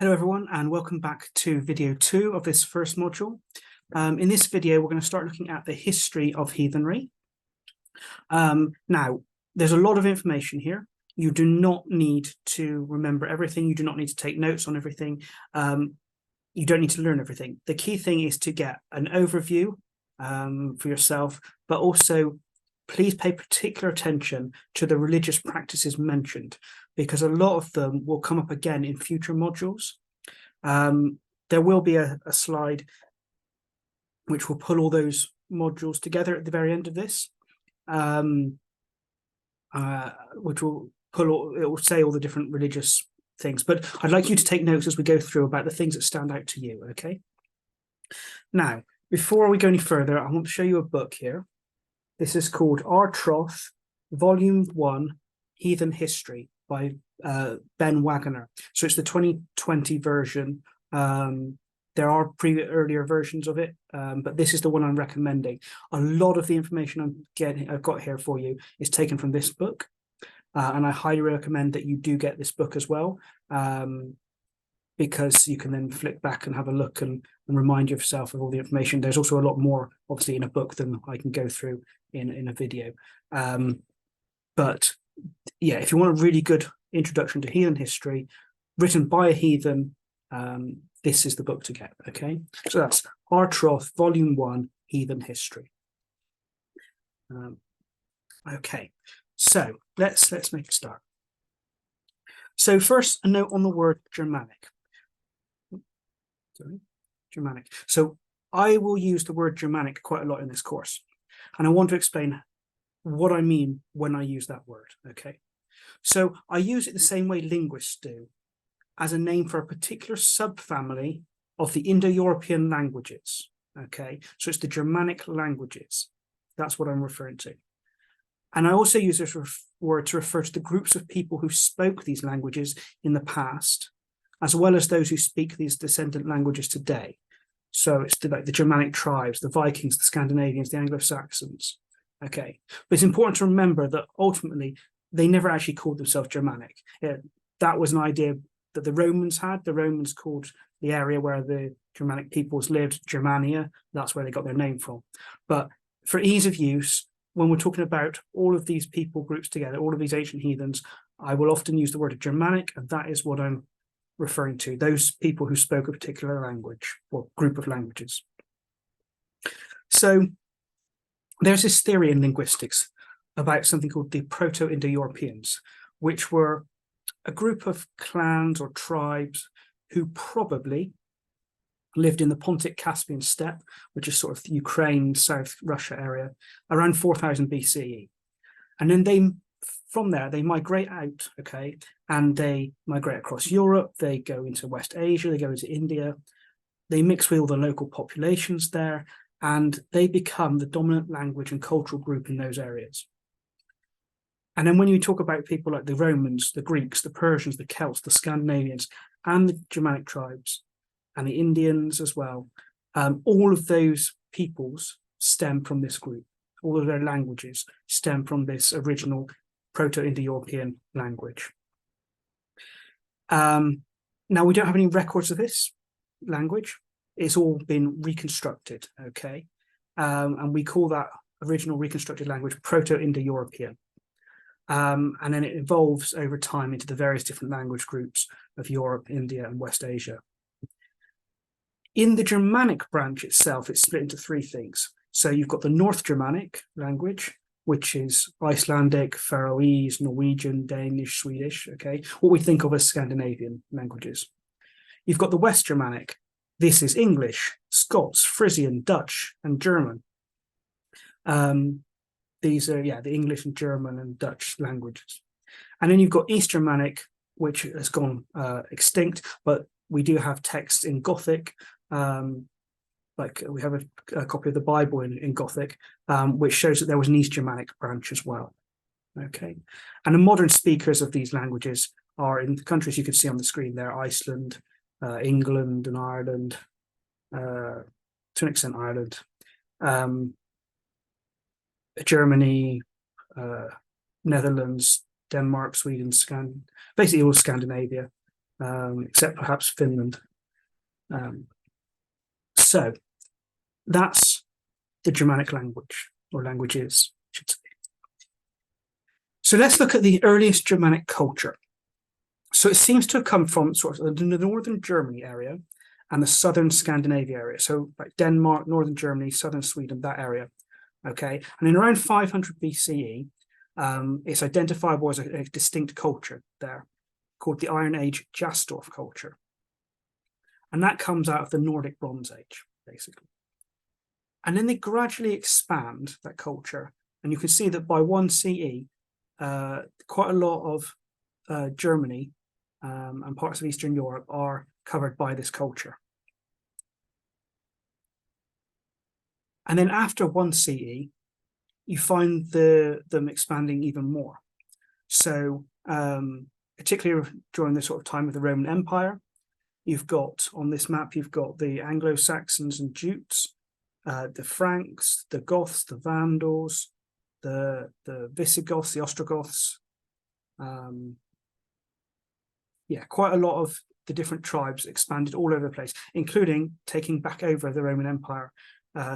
Hello everyone, and welcome back to video 2 of this first module. In this video, we're going to start looking at the history of heathenry. Now, there's a lot of information here. You do not need to remember everything. You do not need to take notes on everything. You don't need to learn everything. The key thing is to get an overview for yourself, but also please pay particular attention to the religious practices mentioned, because a lot of them will come up again in future modules. There will be a slide which will pull all those modules together at the very end of this, which will it will say all the different religious things. But I'd like you to take notes as we go through about the things that stand out to you, okay? Now, before we go any further, I want to show you a book here. This is called Our Troth, Volume 1, Heathen History by Ben Waggoner. So it's the 2020 version. There are earlier versions of it, but this is the one I'm recommending. A lot of the information I've got here for you is taken from this book, and I highly recommend that you do get this book as well, because you can then flick back and have a look and remind yourself of all the information. There's also a lot more, obviously, in a book than I can go through in a video. But yeah, if you want a really good introduction to heathen history, written by a heathen, this is the book to get, okay? So that's Our Troth, Volume 1, Heathen History. Okay, so let's make a start. So first, a note on the word Germanic. Germanic. So I will use the word Germanic quite a lot in this course, and I want to explain what I mean when I use that word, okay? So I use it the same way linguists do, as a name for a particular subfamily of the Indo-European languages, okay? So it's the Germanic languages. That's what I'm referring to. And I also use this word to refer to the groups of people who spoke these languages in the past, as well as those who speak these descendant languages today. So it's like the Germanic tribes, the Vikings, the Scandinavians, the Anglo-Saxons, okay? But it's important to remember that ultimately, they never actually called themselves Germanic. That was an idea that the Romans had. The Romans called the area where the Germanic peoples lived Germania. That's where they got their name from. But for ease of use, when we're talking about all of these people groups together, all of these ancient heathens, I will often use the word Germanic, and that is what I'm referring to, those people who spoke a particular language or group of languages. So there's this theory in linguistics about something called the Proto-Indo-Europeans, which were a group of clans or tribes who probably lived in the Pontic-Caspian steppe, which is sort of the Ukraine, South Russia area, around 4000 BCE. And then from there, they migrate out, okay, and they migrate across Europe, they go into West Asia, they go into India, they mix with all the local populations there, and they become the dominant language and cultural group in those areas. And then when you talk about people like the Romans, the Greeks, the Persians, the Celts, the Scandinavians, and the Germanic tribes, and the Indians as well, all of those peoples stem from this group. All of their languages stem from this original Proto-Indo-European language. Now, we don't have any records of this language. It's all been reconstructed, okay? And we call that original reconstructed language Proto-Indo-European. And then it evolves over time into the various different language groups of Europe, India, and West Asia. In the Germanic branch itself, it's split into three things. So you've got the North Germanic language, which is Icelandic, Faroese, Norwegian, Danish, Swedish, okay? What we think of as Scandinavian languages. You've got the West Germanic. This is English, Scots, Frisian, Dutch, and German. These are, the English and German and Dutch languages. And then you've got East Germanic, which has gone extinct, but we do have texts in Gothic. Like we have a copy of the Bible in Gothic, which shows that there was an East Germanic branch as well. Okay. And the modern speakers of these languages are in the countries you can see on the screen there: Iceland, England and Ireland, to an extent Ireland, Germany, Netherlands, Denmark, Sweden, basically all Scandinavia, except perhaps Finland. So that's the Germanic language, or languages, I should say. So let's look at the earliest Germanic culture. So it seems to have come from sort of the northern Germany area and the southern Scandinavia area. So like Denmark, northern Germany, southern Sweden, that area. Okay. And in around 500 BCE, it's identifiable as a distinct culture there called the Iron Age Jastorf culture. And that comes out of the Nordic Bronze Age, basically. And then they gradually expand that culture. And you can see that by 1 CE, quite a lot of Germany and parts of Eastern Europe are covered by this culture. And then after 1 CE, you find them expanding even more. So particularly during the sort of time of the Roman Empire, you've got, on this map, you've got the Anglo-Saxons and Jutes, the Franks, the Goths, the Vandals, the Visigoths, the Ostrogoths. Quite a lot of the different tribes expanded all over the place, including taking back over the Roman Empire,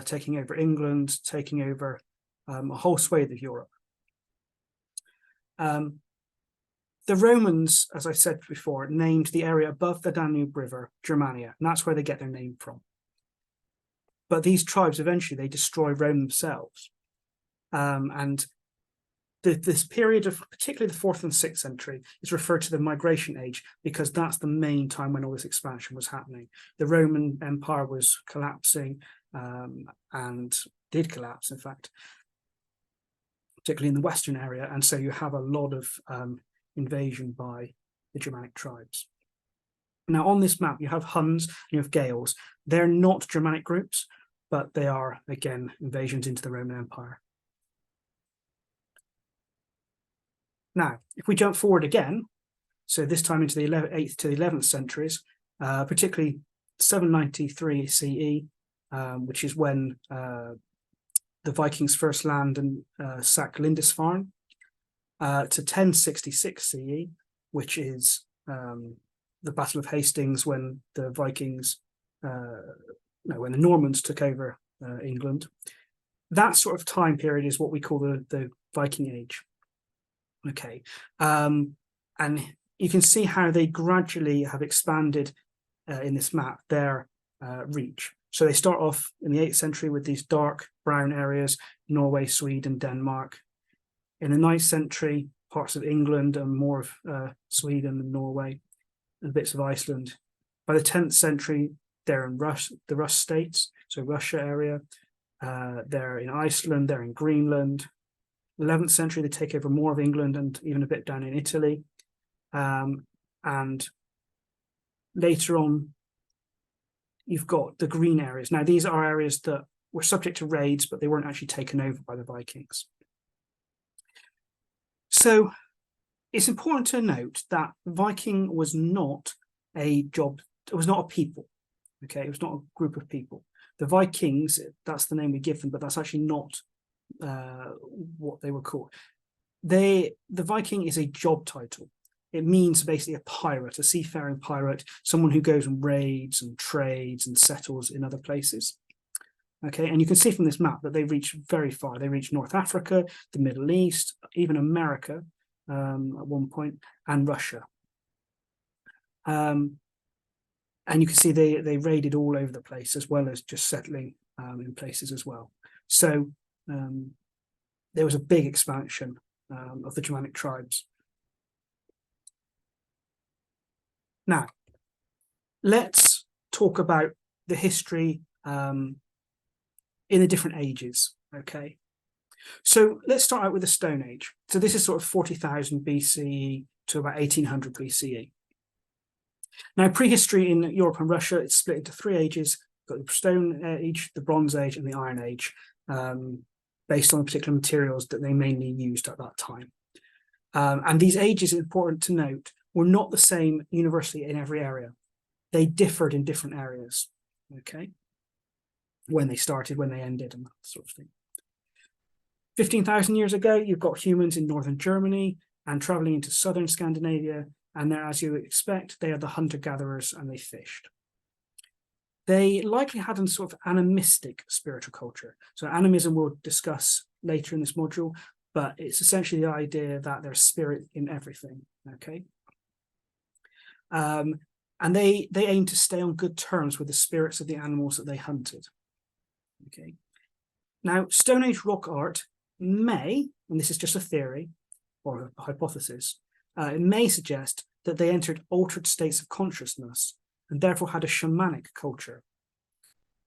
taking over England, taking over a whole swathe of Europe. The Romans, as I said before, named the area above the Danube River Germania, and that's where they get their name from. But these tribes, eventually, they destroy Rome themselves. And this period of particularly the 4th and 6th century is referred to the migration age, because that's the main time when all this expansion was happening. The Roman Empire was collapsing, and did collapse, in fact, particularly in the Western area. And so you have a lot of invasion by the Germanic tribes. Now, on this map, you have Huns and you have Gaels. They're not Germanic groups, but they are, again, invasions into the Roman Empire. Now, if we jump forward again, so this time into the 8th to the 11th centuries, particularly 793 CE, which is when the Vikings first land and sack Lindisfarne, to 1066 CE, which is the Battle of Hastings, when the Vikings, when the Normans took over England. That sort of time period is what we call the Viking Age. Okay, and you can see how they gradually have expanded in this map their reach. So they start off in the 8th century with these dark brown areas, Norway, Sweden, Denmark. In the 9th century, parts of England and more of Sweden and Norway, and bits of Iceland. By the 10th century, they're in the Rus states, so Russia area. They're in Iceland, they're in Greenland. 11th century, they take over more of England and even a bit down in Italy. And later on, you've got the green areas. Now, these are areas that were subject to raids, but they weren't actually taken over by the Vikings. So it's important to note that Viking was not a job, it was not a people, okay? It was not a group of people. The Vikings, that's the name we give them, but that's actually not what they were called. The Viking is a job title. It means basically a pirate, a seafaring pirate, someone who goes and raids and trades and settles in other places. Okay, and you can see from this map that they reach very far. They reach North Africa, the Middle East, even America at one point, and Russia. And you can see they raided all over the place, as well as just settling in places as well. So there was a big expansion of the Germanic tribes. Now, let's talk about the history in the different ages, okay? So let's start out with the Stone Age. So this is sort of 40,000 BCE to about 1800 BCE. Now, prehistory in Europe and Russia, it's split into 3 ages. You've got the Stone Age, the Bronze Age, and the Iron Age, based on particular materials that they mainly used at that time. And these ages, it's important to note, were not the same universally in every area. They differed in different areas, okay? When they started, when they ended, and that sort of thing. 15,000 years ago, you've got humans in northern Germany and traveling into southern Scandinavia and they're, as you expect, they are the hunter-gatherers and they fished. They likely had a sort of animistic spiritual culture. So animism we'll discuss later in this module, but it's essentially the idea that there's spirit in everything, okay? And they aim to stay on good terms with the spirits of the animals that they hunted, okay? Now, Stone Age rock art may, and this is just a theory or a hypothesis, it may suggest that they entered altered states of consciousness and therefore had a shamanic culture.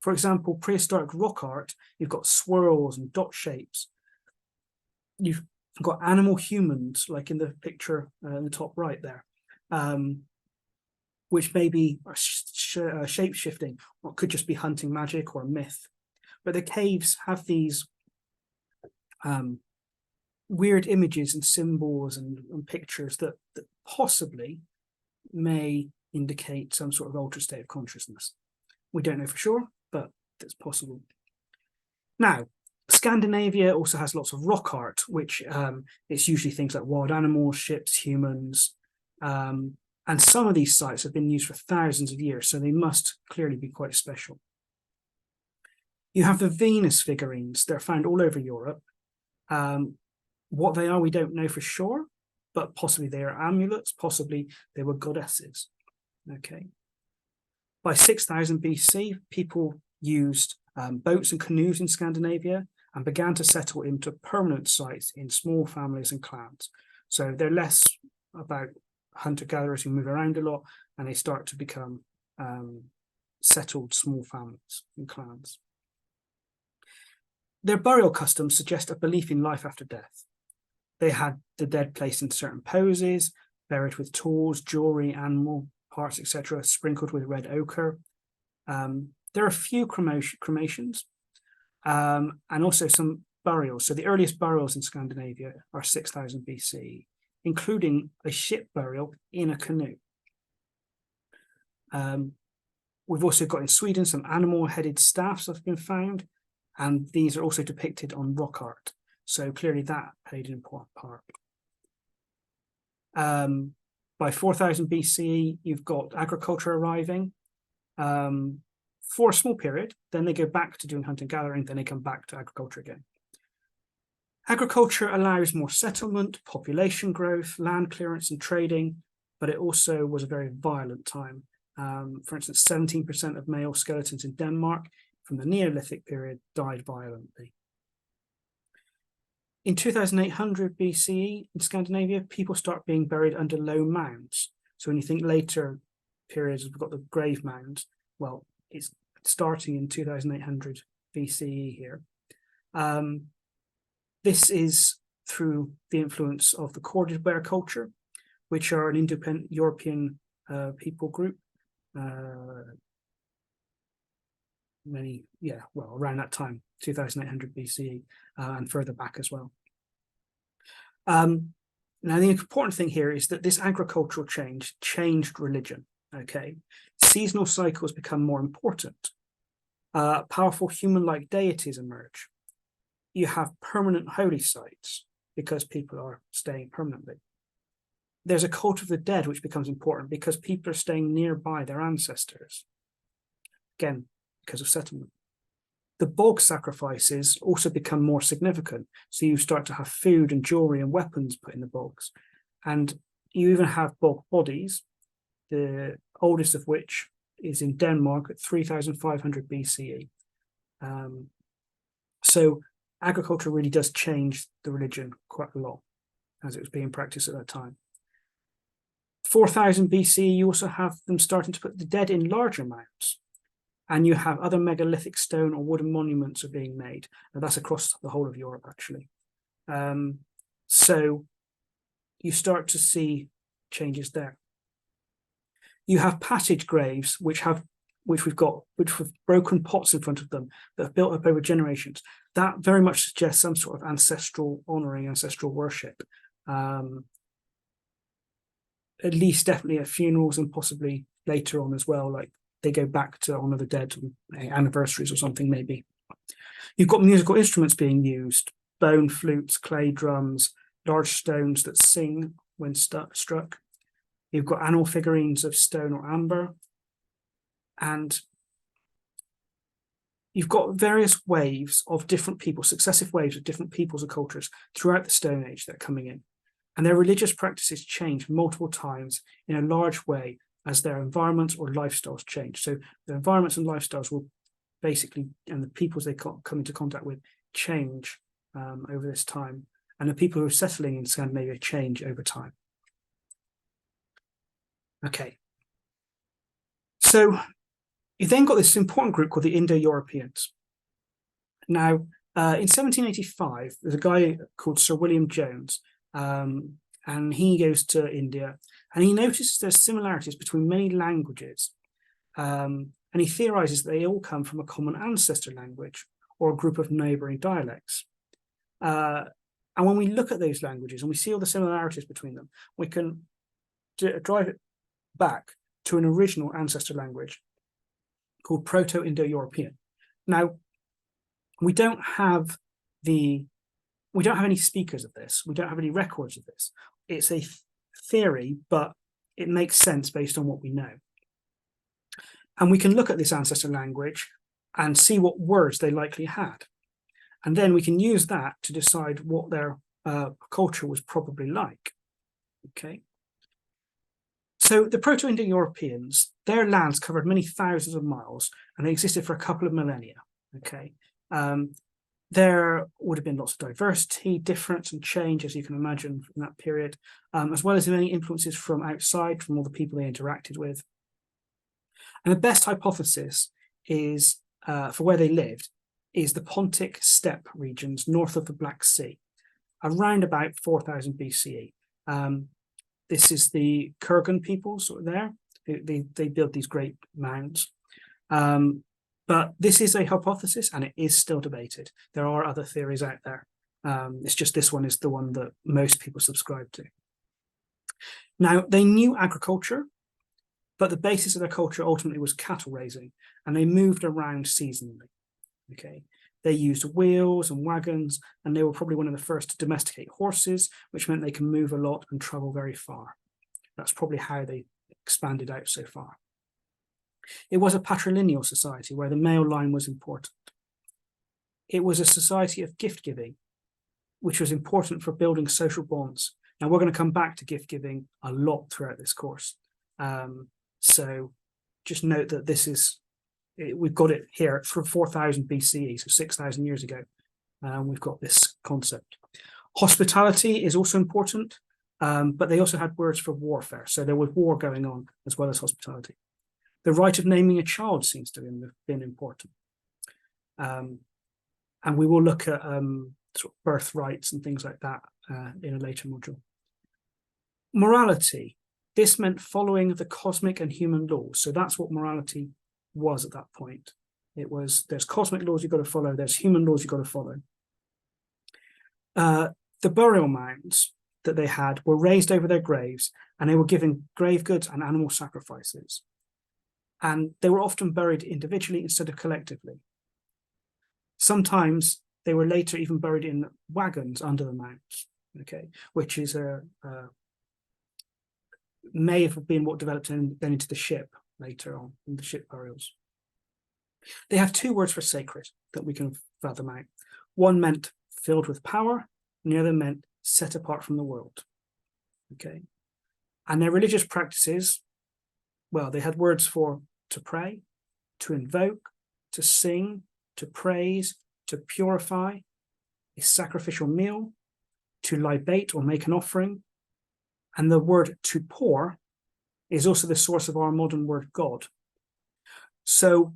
For example, prehistoric rock art, you've got swirls and dot shapes. You've got animal humans, like in the picture in the top right there, which maybe are shape-shifting, or could just be hunting magic or myth. But the caves have these weird images and symbols and pictures that possibly may indicate some sort of altered state of consciousness. We don't know for sure, but it's possible. Now, Scandinavia also has lots of rock art, which it's usually things like wild animals, ships, humans, and some of these sites have been used for thousands of years, so they must clearly be quite special. You have the Venus figurines. They're found all over Europe. What they are, we don't know for sure, but possibly they are amulets, possibly they were goddesses. Okay. By 6000 BC, people used boats and canoes in Scandinavia and began to settle into permanent sites in small families and clans. So they're less about hunter-gatherers who move around a lot, and they start to become settled small families and clans. Their burial customs suggest a belief in life after death. They had the dead placed in certain poses, buried with tools, jewelry, animal parts, etc., sprinkled with red ochre. There are a few cremations and also some burials. So the earliest burials in Scandinavia are 6000 BC, including a ship burial in a canoe. We've also got in Sweden some animal-headed staffs that have been found, and these are also depicted on rock art. So clearly that played an important part. By 4000 BC, you've got agriculture arriving for a small period. Then they go back to doing hunting and gathering. Then they come back to agriculture again. Agriculture allows more settlement, population growth, land clearance and trading, but it also was a very violent time. For instance, 17% of male skeletons in Denmark from the Neolithic period died violently. In 2800 BCE in Scandinavia, people start being buried under low mounds. So when you think later periods, we've got the grave mounds. Well, it's starting in 2800 BCE here. This is through the influence of the corded bear culture, which are an independent European people group. Around that time, 2800 BCE, and further back as well. Now, the important thing here is that this agricultural change changed religion, okay? Seasonal cycles become more important. Powerful human-like deities emerge. You have permanent holy sites because people are staying permanently. There's a cult of the dead, which becomes important because people are staying nearby their ancestors. Again, because of settlement. The bog sacrifices also become more significant. So you start to have food and jewelry and weapons put in the bogs. And you even have bog bodies, the oldest of which is in Denmark at 3500 BCE. So agriculture really does change the religion quite a lot as it was being practiced at that time. 4000 BC, you also have them starting to put the dead in larger mounds. And you have other megalithic stone or wooden monuments are being made. And that's across the whole of Europe, actually. So you start to see changes there. You have passage graves, which with broken pots in front of them that have built up over generations. That very much suggests some sort of ancestral honoring, ancestral worship. At least definitely at funerals and possibly later on as well, like they go back to honor the dead anniversaries or something maybe. You've got musical instruments being used, bone flutes, clay drums, large stones that sing when struck. You've got animal figurines of stone or amber. And you've got various waves of different people, successive waves of different peoples and cultures throughout the Stone Age that are coming in. And their religious practices change multiple times in a large way as their environments or lifestyles change. So the environments and lifestyles will basically, and the peoples they come into contact with, change over this time. And the people who are settling in Scandinavia change over time. Okay. So you then got this important group called the Indo-Europeans. Now, in 1785, there's a guy called Sir William Jones, and he goes to India, and he notices there's similarities between many languages, and he theorizes that they all come from a common ancestor language or a group of neighboring dialects. And when we look at those languages and we see all the similarities between them, we can drive it back to an original ancestor language called Proto-Indo-European. Now, we don't have any speakers of this. We don't have any records of this. It's a theory, but it makes sense based on what we know. And we can look at this ancestor language and see what words they likely had. And then we can use that to decide what their culture was probably like. Okay. So the Proto-Indo-Europeans, their lands covered many thousands of miles, and they existed for a couple of millennia. Okay. There would have been lots of diversity, difference, and change, as you can imagine, from that period, as well as many influences from outside, from all the people they interacted with. And the best hypothesis is for where they lived is the Pontic steppe regions north of the Black Sea, around about 4000 BCE. This is the Kurgan people sort of there. They built these great mounds. But this is a hypothesis, and it is still debated. There are other theories out there. It's just this one is the one that most people subscribe to. Now, they knew agriculture, but the basis of their culture ultimately was cattle raising, and they moved around seasonally. Okay, they used wheels and wagons, and they were probably one of the first to domesticate horses, which meant they can move a lot and travel very far. That's probably how they expanded out so far. It was a patrilineal society where the male line was important. It was a society of gift giving, which was important for building social bonds. Now, we're going to come back to gift giving a lot throughout this course. So just note that this is, we've got it here from 4000 BCE, so 6,000 years ago. We've got this concept. Hospitality is also important, but they also had words for warfare. So there was war going on as well as hospitality. The right of naming a child seems to have been important. And we will look at sort of birth rights and things like that in a later module. Morality. This meant following the cosmic and human laws. So that's what morality was at that point. It was, there's cosmic laws you've got to follow, there's human laws you've got to follow. The burial mounds that they had were raised over their graves, and they were given grave goods and animal sacrifices. And they were often buried individually instead of collectively. Sometimes they were later even buried in wagons under the mounds, okay, which is may have been what developed then into the ship later on, in the ship burials. They have two words for sacred that we can fathom out. One meant filled with power, and the other meant set apart from the world. Okay. And their religious practices, well, they had words for to pray, to invoke, to sing, to praise, to purify, a sacrificial meal, to libate or make an offering. And the word to pour is also the source of our modern word God. So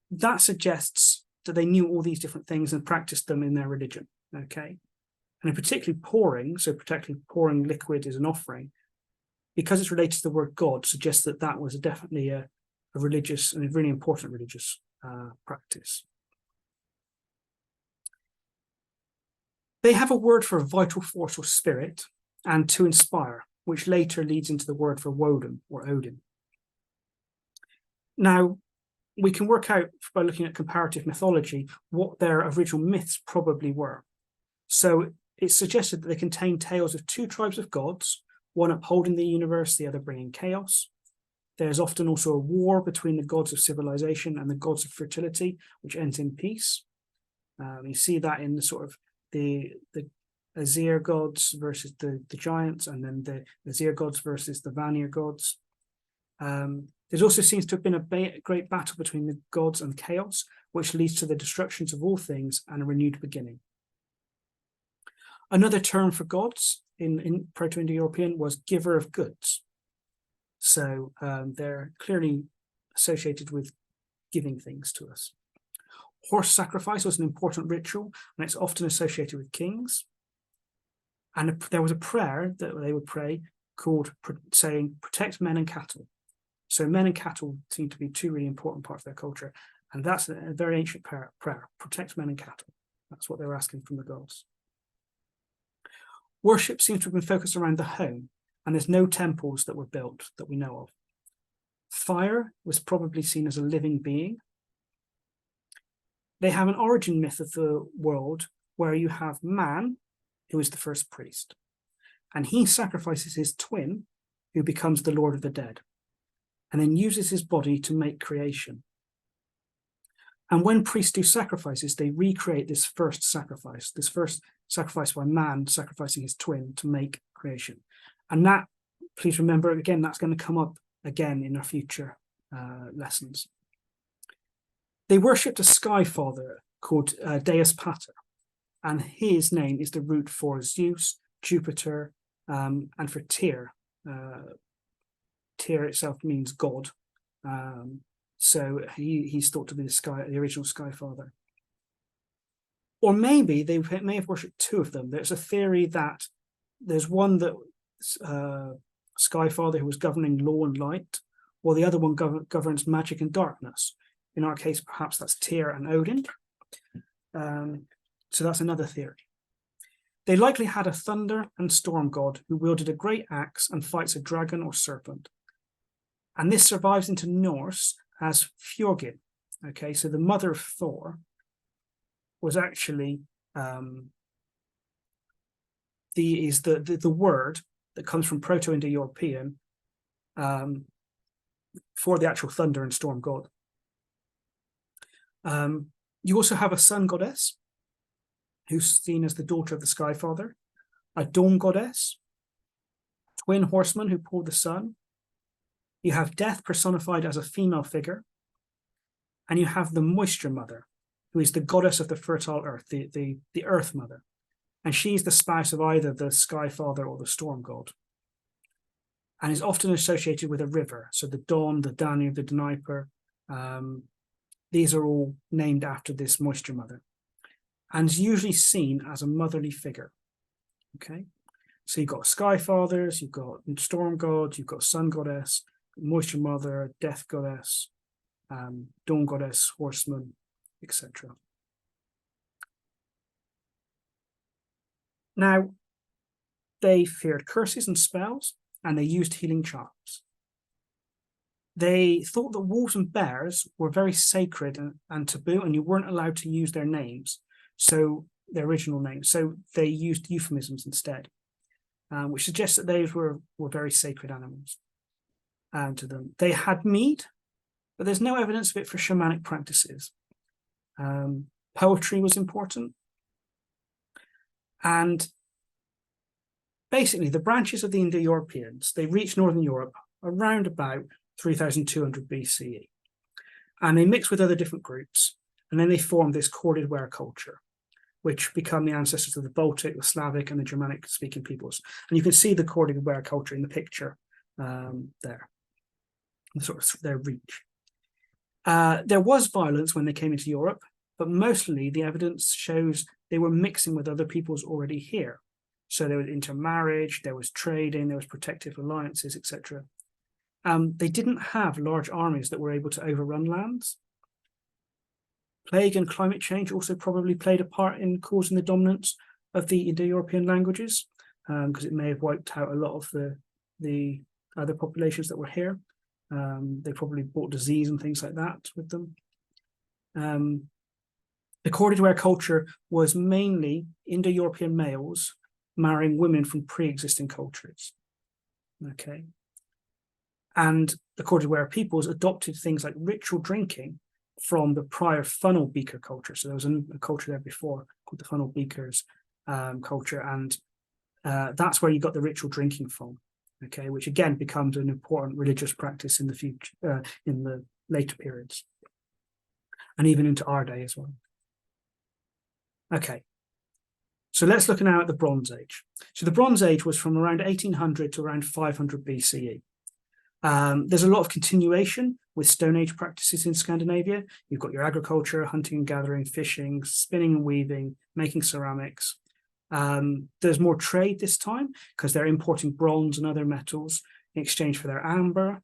that suggests that they knew all these different things and practiced them in their religion, okay? And particularly pouring, so particularly pouring liquid as an offering, because it's related to the word God, suggests that that was definitely a religious and a really important religious practice. They have a word for vital force or spirit, and to inspire, which later leads into the word for Woden or Odin. Now, we can work out by looking at comparative mythology what their original myths probably were. So it's suggested that they contain tales of two tribes of gods, one upholding the universe, the other bringing chaos. There's often also a war between the gods of civilization and the gods of fertility, which ends in peace. You see that in the sort of the Azir gods versus the giants, and then the Azir gods versus the Vanir gods. There also seems to have been a great battle between the gods and chaos, which leads to the destructions of all things and a renewed beginning. Another term for gods in Proto-Indo-European was giver of goods. So they're clearly associated with giving things to us. Horse sacrifice was an important ritual, and it's often associated with kings. And there was a prayer that they would pray called saying, protect men and cattle. So men and cattle seem to be two really important parts of their culture. And that's a very ancient prayer, protect men and cattle. That's what they were asking from the gods. Worship seems to have been focused around the home, and there's no temples that were built that we know of. Fire was probably seen as a living being. They have an origin myth of the world where you have man, who is the first priest, and he sacrifices his twin, who becomes the Lord of the Dead, and then uses his body to make creation. And when priests do sacrifices, they recreate this first sacrifice by man sacrificing his twin to make creation. And that, please remember, again, that's going to come up again in our future lessons. They worshipped a sky father called Deus Pater, and his name is the root for Zeus, Jupiter, and for Tyr. Tyr itself means God. So he's thought to be the original sky father. Or maybe they may have worshipped two of them. There's a theory that there's one that sky father who was governing law and light, while the other one governs magic and darkness. In our case, perhaps that's Tyr and Odin. So that's another theory. They likely had a thunder and storm god who wielded a great axe and fights a dragon or serpent. And this survives into Norse as Fjorgyn. Okay, so the mother of Thor was actually the word that comes from Proto-Indo-European for the actual thunder and storm god. You also have a sun goddess, who's seen as the daughter of the sky father, a dawn goddess, twin horsemen who pull the sun. You have death personified as a female figure, and you have the moisture mother, who is the goddess of the fertile earth, the earth mother, and she's the spouse of either the sky father or the storm god, and is often associated with a river. So the Don, the Danube, the Dnieper, these are all named after this moisture mother, and is usually seen as a motherly figure. Okay, so you've got sky fathers, you've got storm gods, you've got sun goddess, moisture mother, death goddess, dawn goddess, horseman, etc. Now, they feared curses and spells, and they used healing charms. They thought that wolves and bears were very sacred and taboo, and you weren't allowed to use their names, so their original names. So they used euphemisms instead, which suggests that those were very sacred animals to them. They had mead, but there's no evidence of it for shamanic practices. Poetry was important. And basically, the branches of the Indo-Europeans, they reached Northern Europe around about 3200 BCE. And they mixed with other different groups. And then they formed this corded ware culture, which become the ancestors of the Baltic, the Slavic, and the Germanic-speaking peoples. And you can see the corded ware culture in the picture there, sort of their reach. There was violence when they came into Europe, but mostly the evidence shows they were mixing with other peoples already here. So there was intermarriage, there was trading, there was protective alliances, etc. They didn't have large armies that were able to overrun lands. Plague and climate change also probably played a part in causing the dominance of the Indo-European languages, because it may have wiped out a lot of the other populations that were here. They probably brought disease and things like that with them. The corded ware culture was mainly Indo-European males marrying women from pre-existing cultures. Okay. And according to where peoples adopted things like ritual drinking from the prior funnel beaker culture. So there was a culture there before called the funnel beakers culture, and that's where you got the ritual drinking from. Okay, which again becomes an important religious practice in the future, in the later periods, and even into our day as well. Okay, so let's look now at the Bronze Age. So the Bronze Age was from around 1800 to around 500 BCE. There's a lot of continuation with Stone Age practices in Scandinavia. You've got your agriculture, hunting and gathering, fishing, spinning and weaving, making ceramics. There's more trade this time because they're importing bronze and other metals in exchange for their amber,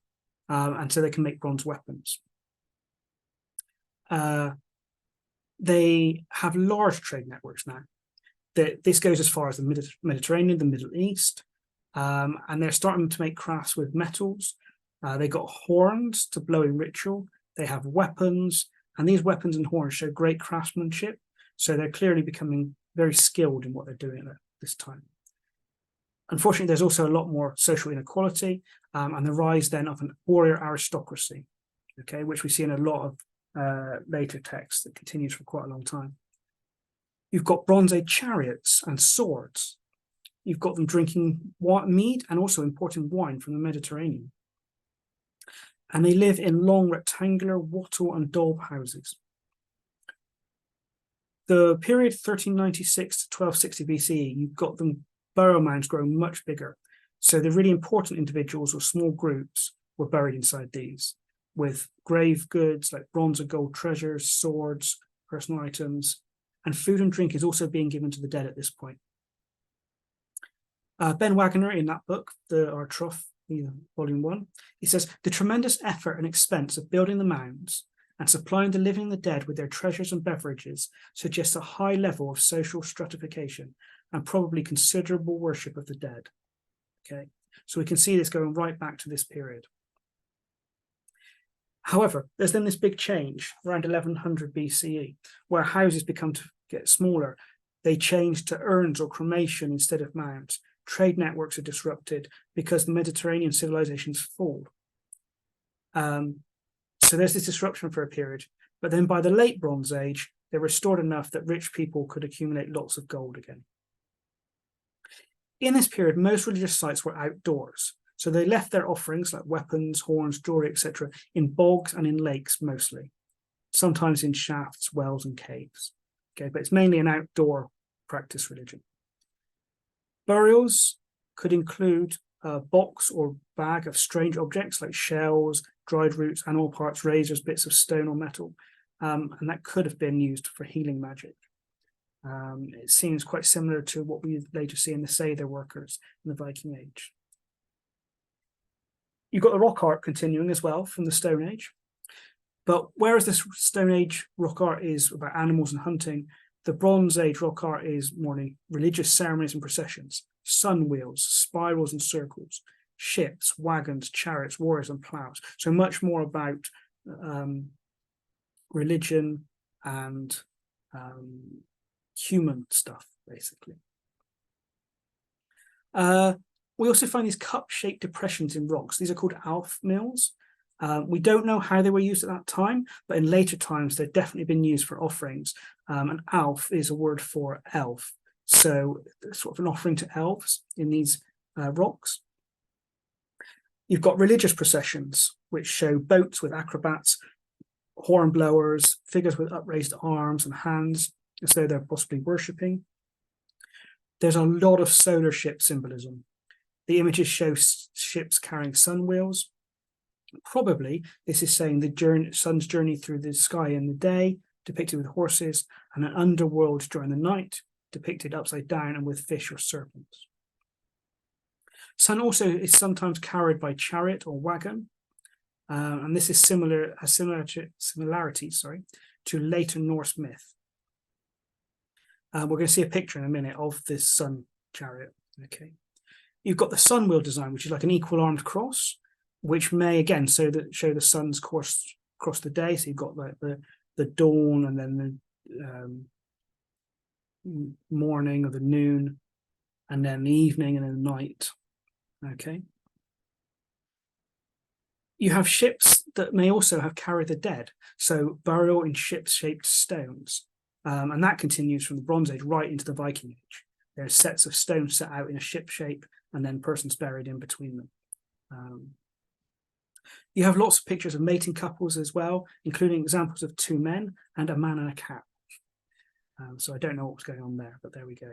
and so they can make bronze weapons. They have large trade networks now. This goes as far as the Mediterranean, the Middle East, and they're starting to make crafts with metals. They got horns to blow in ritual. They have weapons, and these weapons and horns show great craftsmanship. So they're clearly becoming very skilled in what they're doing at this time. Unfortunately, there's also a lot more social inequality, and the rise then of an warrior aristocracy, okay, which we see in a lot of later texts that continues for quite a long time. You've got Bronze Age chariots and swords. You've got them drinking mead and also importing wine from the Mediterranean. And they live in long rectangular wattle and daub houses. The period 1396 to 1260 BCE, you've got them burial mounds growing much bigger. So the really important individuals or small groups were buried inside these, with grave goods like bronze and gold treasures, swords, personal items, and food and drink is also being given to the dead at this point. Ben Wagner, in that book, Our Trough, Volume 1, he says, the tremendous effort and expense of building the mounds and supplying the living and the dead with their treasures and beverages suggests a high level of social stratification and probably considerable worship of the dead. Okay, so we can see this going right back to this period. However, there's then this big change around 1100 BCE, where houses become to get smaller. They change to urns or cremation instead of mounds. Trade networks are disrupted because the Mediterranean civilizations fall. So there's this disruption for a period, but then by the late Bronze Age, they're restored enough that rich people could accumulate lots of gold again. In this period, most religious sites were outdoors. So they left their offerings like weapons, horns, jewelry, etc. in bogs and in lakes mostly, sometimes in shafts, wells and caves. Okay, but it's mainly an outdoor practice religion. Burials could include a box or bag of strange objects like shells, dried roots, animal parts, razors, bits of stone or metal, and that could have been used for healing magic. It seems quite similar to what we later see in the Seidr workers in the Viking Age. You've got the rock art continuing as well from the Stone Age. But whereas the Stone Age rock art is about animals and hunting, the Bronze Age rock art is more religious ceremonies and processions, sun wheels, spirals and circles, ships, wagons, chariots, warriors and plows. So much more about religion and human stuff, basically. We also find these cup-shaped depressions in rocks. These are called Alf mills. We don't know how they were used at that time, but in later times, they've definitely been used for offerings. And Alf is a word for elf. So sort of an offering to elves in these rocks. You've got religious processions, which show boats with acrobats, horn blowers, figures with upraised arms and hands, as though they're possibly worshipping. There's a lot of solar ship symbolism. The images show ships carrying sun wheels. Probably this is saying the sun's journey through the sky in the day, depicted with horses, and an underworld during the night, depicted upside down and with fish or serpents. Sun also is sometimes carried by chariot or wagon, and this is similarities to later Norse myth. We're going to see a picture in a minute of this sun chariot. Okay, you've got the sun wheel design, which is like an equal armed cross, which may again show the sun's course across the day. So you've got like the dawn and then the morning or the noon, and then the evening and then the night. Okay, You have ships that may also have carried the dead, so burial in ship-shaped stones. And that continues from the Bronze Age right into the Viking Age. There are sets of stones set out in a ship shape and then persons buried in between them. You have lots of pictures of mating couples as well, including examples of 2 men and a man and a cow. So I don't know what's going on there, but there we go.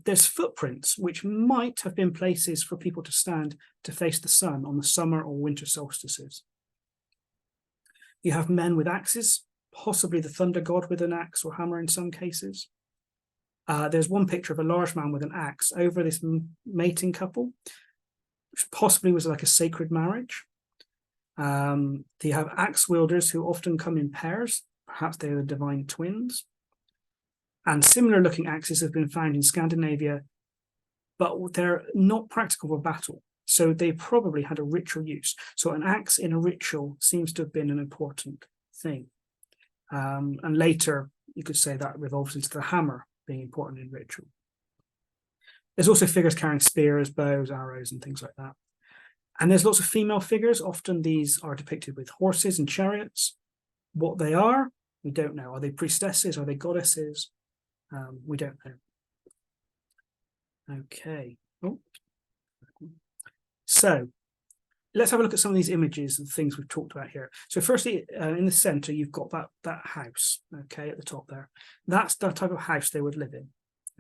There's footprints, which might have been places for people to stand to face the sun on the summer or winter solstices. You have men with axes, possibly the thunder god with an axe or hammer in some cases. There's one picture of a large man with an axe over this mating couple, which possibly was like a sacred marriage. You have axe wielders who often come in pairs, perhaps they are the divine twins. And similar looking axes have been found in Scandinavia, but they're not practical for battle. So they probably had a ritual use. So an axe in a ritual seems to have been an important thing. And later, you could say that revolves into the hammer being important in ritual. There's also figures carrying spears, bows, arrows, and things like that. And there's lots of female figures. Often these are depicted with horses and chariots. What they are, we don't know. Are they priestesses? Are they goddesses? We don't know. Okay. Oh. So let's have a look at some of these images and things we've talked about here. So firstly, in the center, you've got that house, okay, at the top there. That's the type of house they would live in,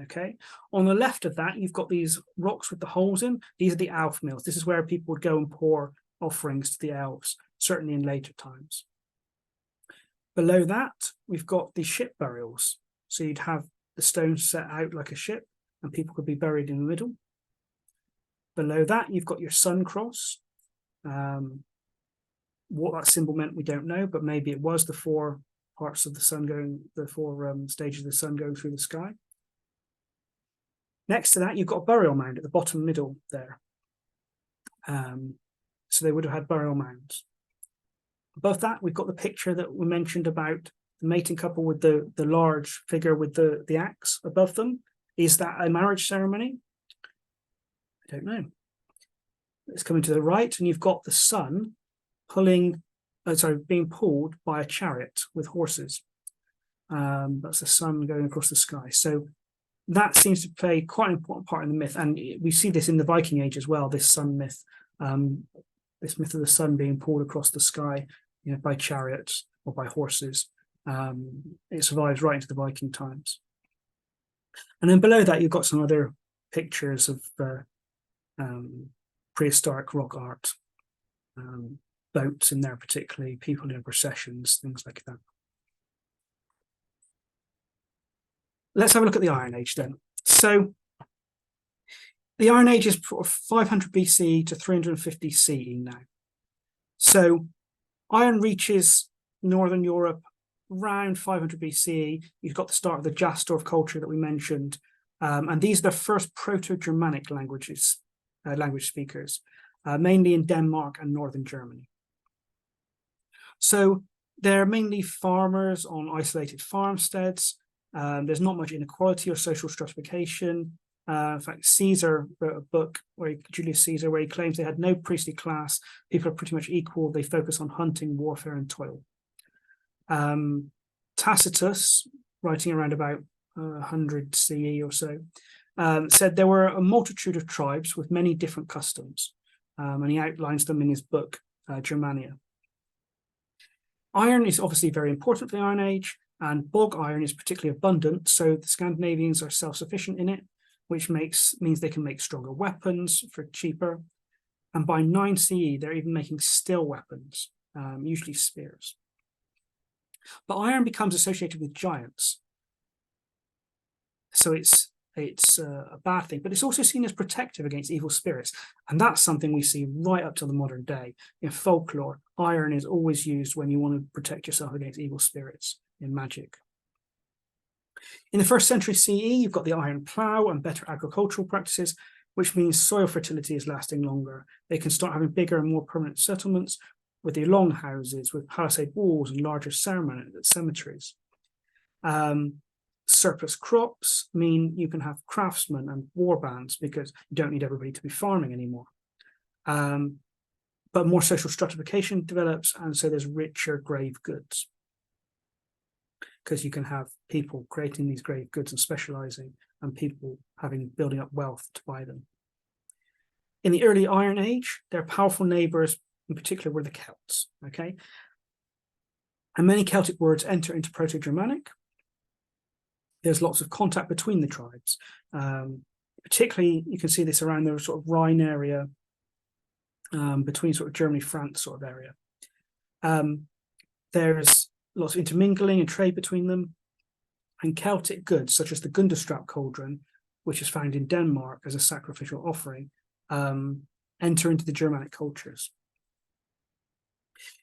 okay? On the left of that, you've got these rocks with the holes in. These are the elf mills. This is where people would go and pour offerings to the elves, certainly in later times. Below that, we've got the ship burials. So you'd have the stones set out like a ship, and people could be buried in the middle. Below that, you've got your sun cross. What that symbol meant, we don't know, but maybe it was the 4 parts of the sun going, the 4 stages of the sun going through the sky. Next to that, you've got a burial mound at the bottom middle there. So they would have had burial mounds. Above that, we've got the picture that we mentioned about the mating couple with the large figure with the axe above them. Is that a marriage ceremony? I don't know. It's coming to the right, and you've got the sun being pulled by a chariot with horses. That's the sun going across the sky. So that seems to play quite an important part in the myth, and we see this in the Viking Age as well. This sun myth, this myth of the sun being pulled across the sky, by chariots or by horses. It survives right into the Viking times. And then below that, you've got some other pictures of prehistoric rock art, boats in there particularly, people in processions, things like that. Let's have a look at the Iron Age then. So the Iron Age is 500 BC to 350 CE now. So iron reaches Northern Europe around 500 BCE. You've got the start of the Jastorf culture that we mentioned. And these are the first Proto-Germanic language speakers, mainly in Denmark and Northern Germany. So they're mainly farmers on isolated farmsteads. There's not much inequality or social stratification. In fact, Caesar wrote a book, Julius Caesar, where he claims they had no priestly class. People are pretty much equal. They focus on hunting, warfare, and toil. Tacitus, writing around about 100 CE or so, said there were a multitude of tribes with many different customs, and he outlines them in his book, Germania. Iron is obviously very important for the Iron Age, and bog iron is particularly abundant, so the Scandinavians are self-sufficient in it, which means they can make stronger weapons for cheaper. And by 9 CE, they're even making steel weapons, usually spears. But iron becomes associated with giants. So it's a bad thing, but it's also seen as protective against evil spirits. And that's something we see right up to the modern day. In folklore, iron is always used when you want to protect yourself against evil spirits in magic. In the 1st century CE, you've got the iron plough and better agricultural practices, which means soil fertility is lasting longer. They can start having bigger and more permanent settlements with the long houses, with palisade walls and larger cemeteries. Surplus crops mean you can have craftsmen and war bands because you don't need everybody to be farming anymore. but more social stratification develops, and so there's richer grave goods, because you can have people creating these grave goods and specializing, and people building up wealth to buy them. In the early Iron Age, their powerful neighbors in particular were the Celts, okay? And many Celtic words enter into Proto-Germanic. There's lots of contact between the tribes. Particularly, you can see this around the sort of Rhine area, between sort of Germany, France sort of area. There's lots of intermingling and trade between them. And Celtic goods, such as the Gundestrap cauldron, which is found in Denmark as a sacrificial offering, enter into the Germanic cultures.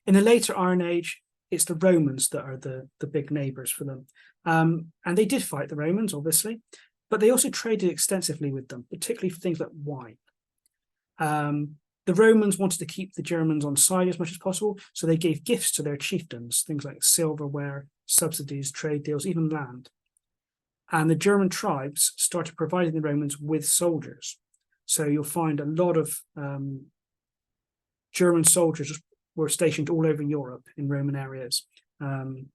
In the later Iron Age, it's the Romans that are the big neighbours for them. And they did fight the Romans, obviously, but they also traded extensively with them, particularly for things like wine. The Romans wanted to keep the Germans on side as much as possible, so they gave gifts to their chieftains, things like silverware, subsidies, trade deals, even land. And the German tribes started providing the Romans with soldiers. So you'll find a lot of German soldiers were stationed all over Europe in Roman areas. And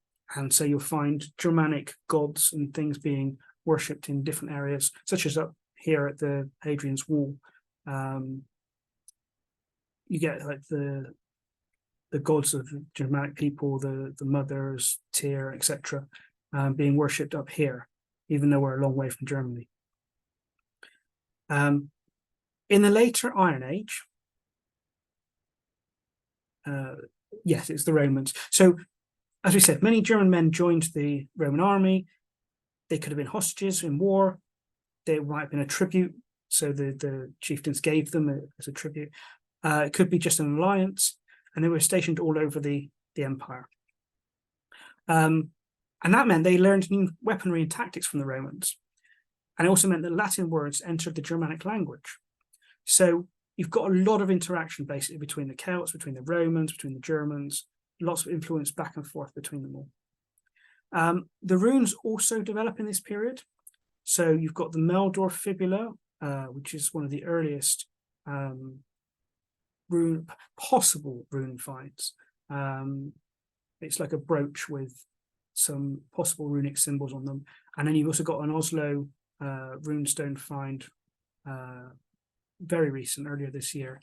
so you'll find Germanic gods and things being worshipped in different areas, such as up here at the Hadrian's Wall. You get like the gods of Germanic people, the mothers, Tyr, etc., being worshipped up here, even though we're a long way from Germany. In the later Iron Age, yes, it's the Romans. So, as we said, many German men joined the Roman army. They could have been hostages in war. They might have been a tribute, so the chieftains gave them as a tribute. It could be just an alliance, and they were stationed all over the empire. And that meant they learned new weaponry and tactics from the Romans. And it also meant that Latin words entered the Germanic language. So you've got a lot of interaction basically between the Celts, between the Romans, between the Germans, lots of influence back and forth between them all. The runes also develop in this period. So you've got the Meldorf fibula, which is one of the earliest possible rune finds. It's like a brooch with some possible runic symbols on them. And then you've also got an Oslo runestone find, very recent, earlier this year,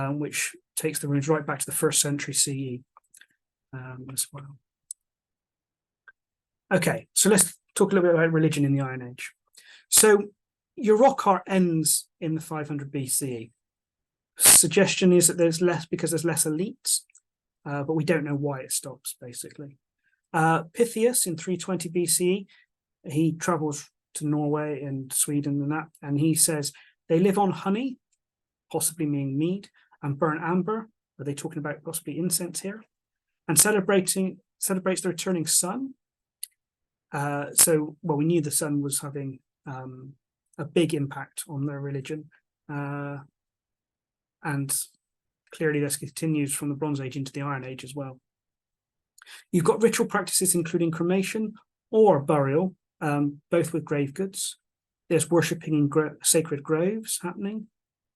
which takes the runes right back to the 1st century CE as well. Okay, so let's talk a little bit about religion in the Iron Age. So your rock art ends in the 500 BCE. Suggestion is that there's less because there's less elites, but we don't know why it stops, basically. Pythias in 320 BCE, he travels to Norway and Sweden and that, and he says they live on honey, possibly meaning mead, and burnt amber. Are they talking about possibly incense here? And celebrates the returning sun. So, well, we knew the sun was having a big impact on their religion. And clearly this continues from the Bronze Age into the Iron Age as well. You've got ritual practices including cremation or burial, both with grave goods. There's worshipping in sacred groves happening.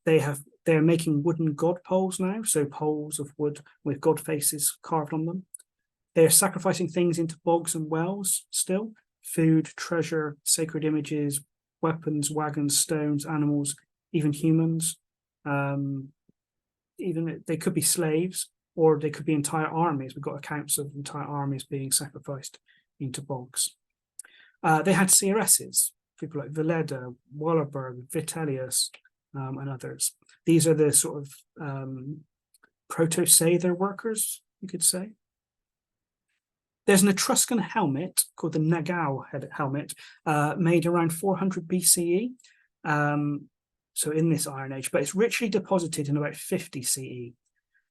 They are making wooden god poles now, so poles of wood with god faces carved on them. They are sacrificing things into bogs and wells still: food, treasure, sacred images, weapons, wagons, stones, animals, even humans. Even they could be slaves, or they could be entire armies. We've got accounts of entire armies being sacrificed into bogs. They had CRSs, people like Veleda, Wallerberg, Vitellius, and others. These are the sort of proto-Sather workers, you could say. There's an Etruscan helmet called the Nagau helmet, made around 400 BCE. So in this Iron Age, but it's richly deposited in about 50 CE.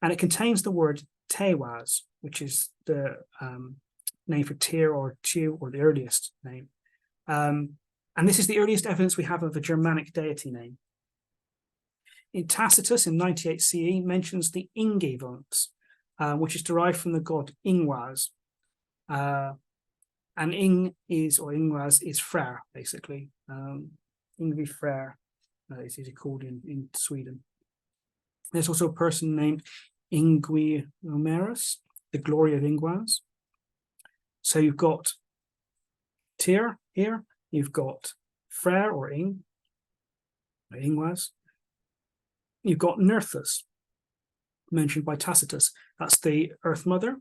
And it contains the word Tewaz, which is the name for Tyr or Tew, or the earliest name. And this is the earliest evidence we have of a Germanic deity name. In Tacitus in 98 CE mentions the Ingevunx, which is derived from the god Ingwaz. And Ingwaz is Frere, basically. Ingvi Frere is called in Sweden. There's also a person named Ingui Numerus, the glory of Ingwaz. So you've got Tyr here, you've got Freyr or Ingwaz. You've got Nerthus, mentioned by Tacitus. That's the Earth Mother,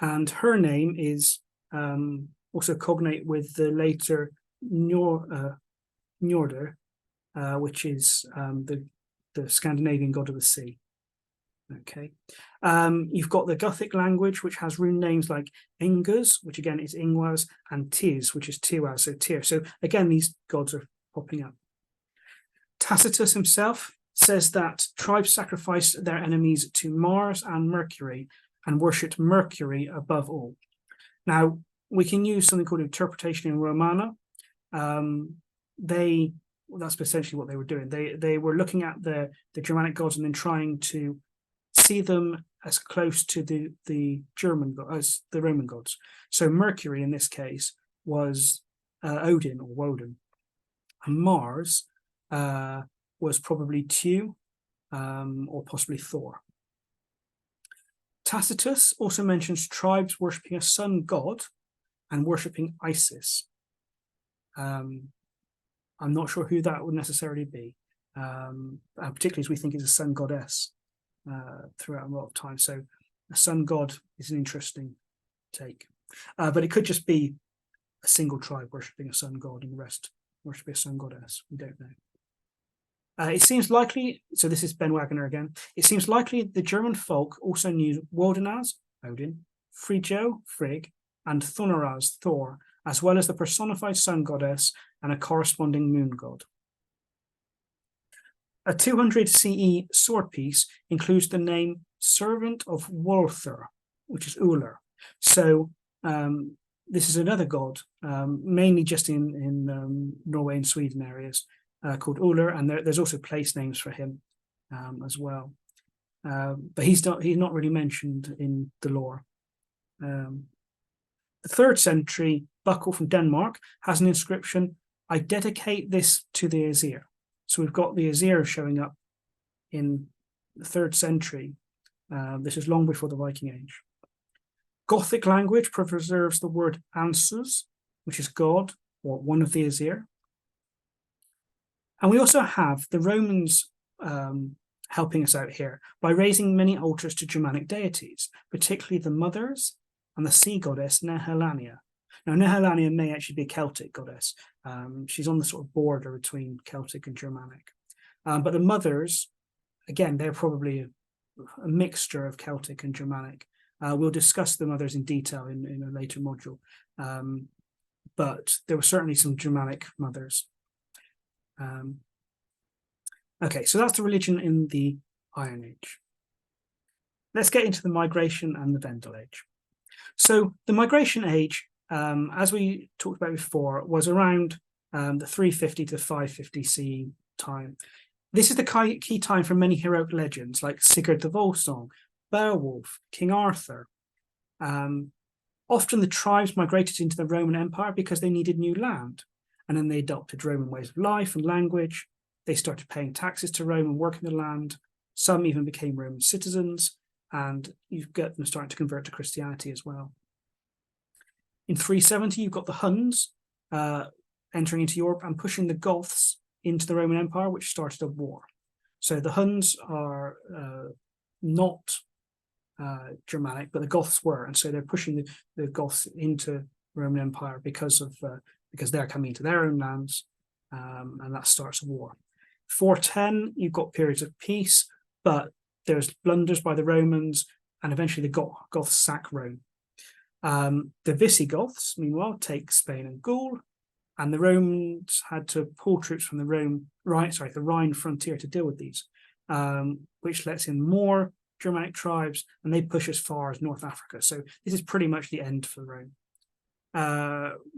and her name is also cognate with the later Njordr, which is the Scandinavian god of the sea. Okay, you've got the Gothic language, which has rune names like Inguz, which again is Ingwaz, and Tiz, which is Tiwaz, so Tyr. So again, these gods are popping up. Tacitus himself says that tribes sacrificed their enemies to Mars and Mercury and worshipped Mercury above all. Now, we can use something called interpretation in Romana. That's essentially what they were doing. They were looking at the Germanic gods and then trying to see them as close to the German as the Roman gods. So Mercury in this case was Odin or Woden, and Mars was probably Tu or possibly Thor. Tacitus also mentions tribes worshipping a sun god and worshipping Isis. I'm not sure who that would necessarily be, particularly as we think it's a sun goddess throughout a lot of time. So a sun god is an interesting take, but it could just be a single tribe worshipping a sun god and the rest worshipping a sun goddess. We don't know. It seems likely, so this is Ben Wagner again, it seems likely the German folk also knew Wodenaz, Odin, Frijo, Frigg, and Thunaraz, Thor, as well as the personified sun goddess and a corresponding moon god. A 200 CE sword piece includes the name Servant of Walther, which is Uller. So this is another god, mainly just in Norway and Sweden areas, called Uller, and there's also place names for him as well. But he's not really mentioned in the lore. The 3rd century buckle from Denmark has an inscription, "I dedicate this to the Aesir." So we've got the Aesir showing up in the 3rd century. This is long before the Viking Age. Gothic language preserves the word Ansus, which is God or one of the Aesir. And we also have the Romans helping us out here by raising many altars to Germanic deities, particularly the mothers and the sea goddess Nehelania. Now, Nehelania may actually be a Celtic goddess. She's on the sort of border between Celtic and Germanic. But the mothers, again, they're probably a mixture of Celtic and Germanic. We'll discuss the mothers in detail in a later module. But there were certainly some Germanic mothers. Okay, so that's the religion in the Iron Age. Let's get into the migration and the Vendel Age. So the migration age, as we talked about before, was around the 350 to 550 CE time. This is the key time for many heroic legends like Sigurd the Volsung, Beowulf, King Arthur. Often the tribes migrated into the Roman Empire because they needed new land, and then they adopted Roman ways of life and language. They started paying taxes to Rome and working the land. Some even became Roman citizens, and you've got them starting to convert to Christianity as well. In 370, you've got the Huns entering into Europe and pushing the Goths into the Roman Empire, which started a war. So the Huns are not Germanic, but the Goths were, and so they're pushing the Goths into the Roman Empire because they're coming into their own lands, and that starts a war. 410, you've got periods of peace, but there's blunders by the Romans, and eventually the Goths sack Rome. The Visigoths, meanwhile, take Spain and Gaul, and the Romans had to pull troops from the Rhine frontier to deal with these, which lets in more Germanic tribes, and they push as far as North Africa. So this is pretty much the end for Rome.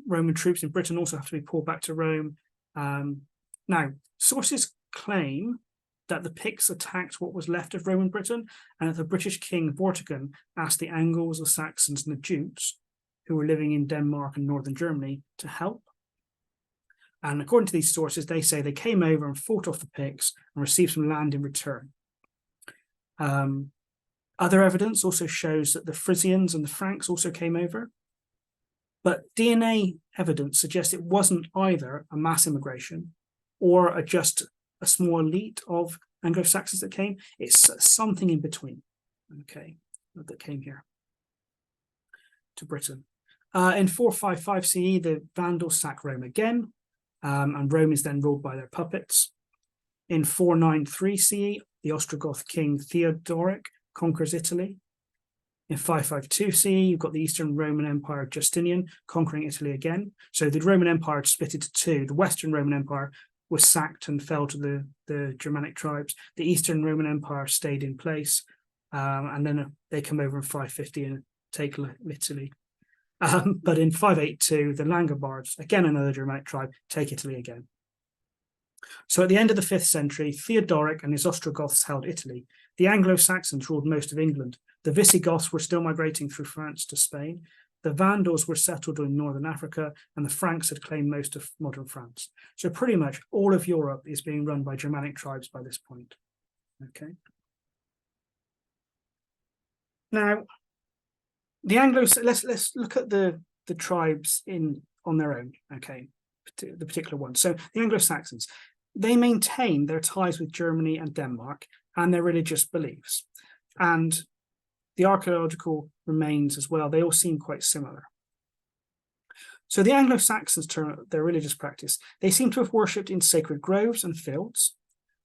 Roman troops in Britain also have to be pulled back to Rome. Now, sources claim that the Picts attacked what was left of Roman Britain, and that the British king Vortigern asked the Angles, the Saxons, and the Jutes, who were living in Denmark and northern Germany, to help. And according to these sources, they say they came over and fought off the Picts and received some land in return. Other evidence also shows that the Frisians and the Franks also came over. But DNA evidence suggests it wasn't either a mass immigration or just a small elite of Anglo-Saxons that came. It's something in between, okay, that came here to Britain. In 455 CE, the Vandals sack Rome again, and Rome is then ruled by their puppets. In 493 CE, the Ostrogoth king Theodoric conquers Italy. In 552 CE, you've got the Eastern Roman Empire of Justinian conquering Italy again. So the Roman Empire had split into two. The Western Roman Empire was sacked and fell to the Germanic tribes. The Eastern Roman Empire stayed in place, and then they come over in 550 and take Italy. But in 582, the Langobards, again another Germanic tribe, take Italy again. So at the end of the 5th century, Theodoric and his Ostrogoths held Italy. The Anglo-Saxons ruled most of England. The Visigoths were still migrating through France to Spain. The Vandals were settled in northern Africa, and the Franks had claimed most of modern France. So pretty much all of Europe is being run by Germanic tribes by this point. Okay. Now, the let's look at the tribes on their own. Okay, the particular ones. So the Anglo-Saxons, they maintain their ties with Germany and Denmark and their religious beliefs, and the archaeological remains as well. They all seem quite similar. So the Anglo-Saxons turn their religious practice. They seem to have worshipped in sacred groves and fields,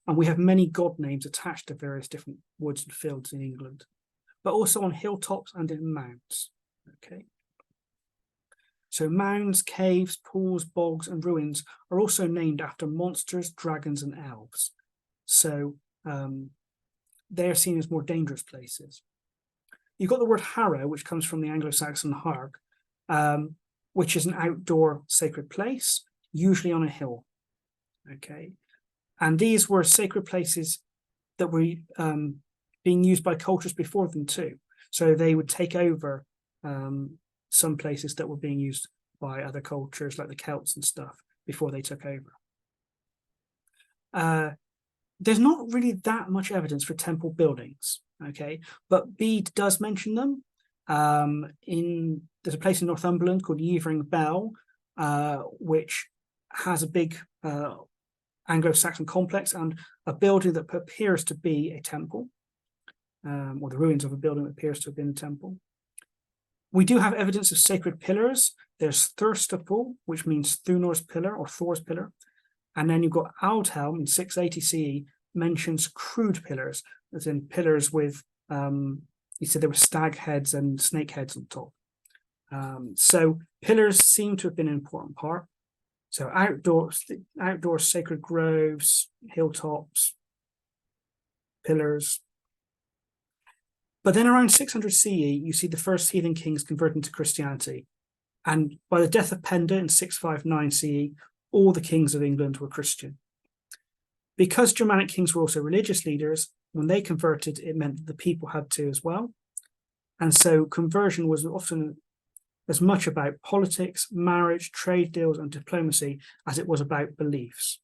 and we have many god names attached to various different woods and fields in England, but also on hilltops and in mounds. Okay. So mounds, caves, pools, bogs, and ruins are also named after monsters, dragons, and elves. So they're seen as more dangerous places. You've got the word harrow, which comes from the Anglo-Saxon harg, which is an outdoor sacred place, usually on a hill. Okay. And these were sacred places that were being used by cultures before them too. So they would take over some places that were being used by other cultures like the Celts and stuff before they took over. There's not really that much evidence for temple buildings, okay, but Bede does mention them. There's a place in Northumberland called Yeavering Bell, which has a big Anglo-Saxon complex and a building that appears to be a temple, or the ruins of a building that appears to have been a temple. We do have evidence of sacred pillars. There's Thurstapul, which means Thunor's pillar or Thor's pillar. And then you've got Aldhelm in 680 CE mentions crude pillars, as in pillars with, he said there were stag heads and snake heads on top. So pillars seem to have been an important part. So outdoor sacred groves, hilltops, pillars. But then around 600 CE, you see the first heathen kings converting to Christianity. And by the death of Penda in 659 CE, all the kings of England were Christian. Because Germanic kings were also religious leaders, when they converted, it meant that the people had to as well. And so conversion was often as much about politics, marriage, trade deals, and diplomacy as it was about beliefs.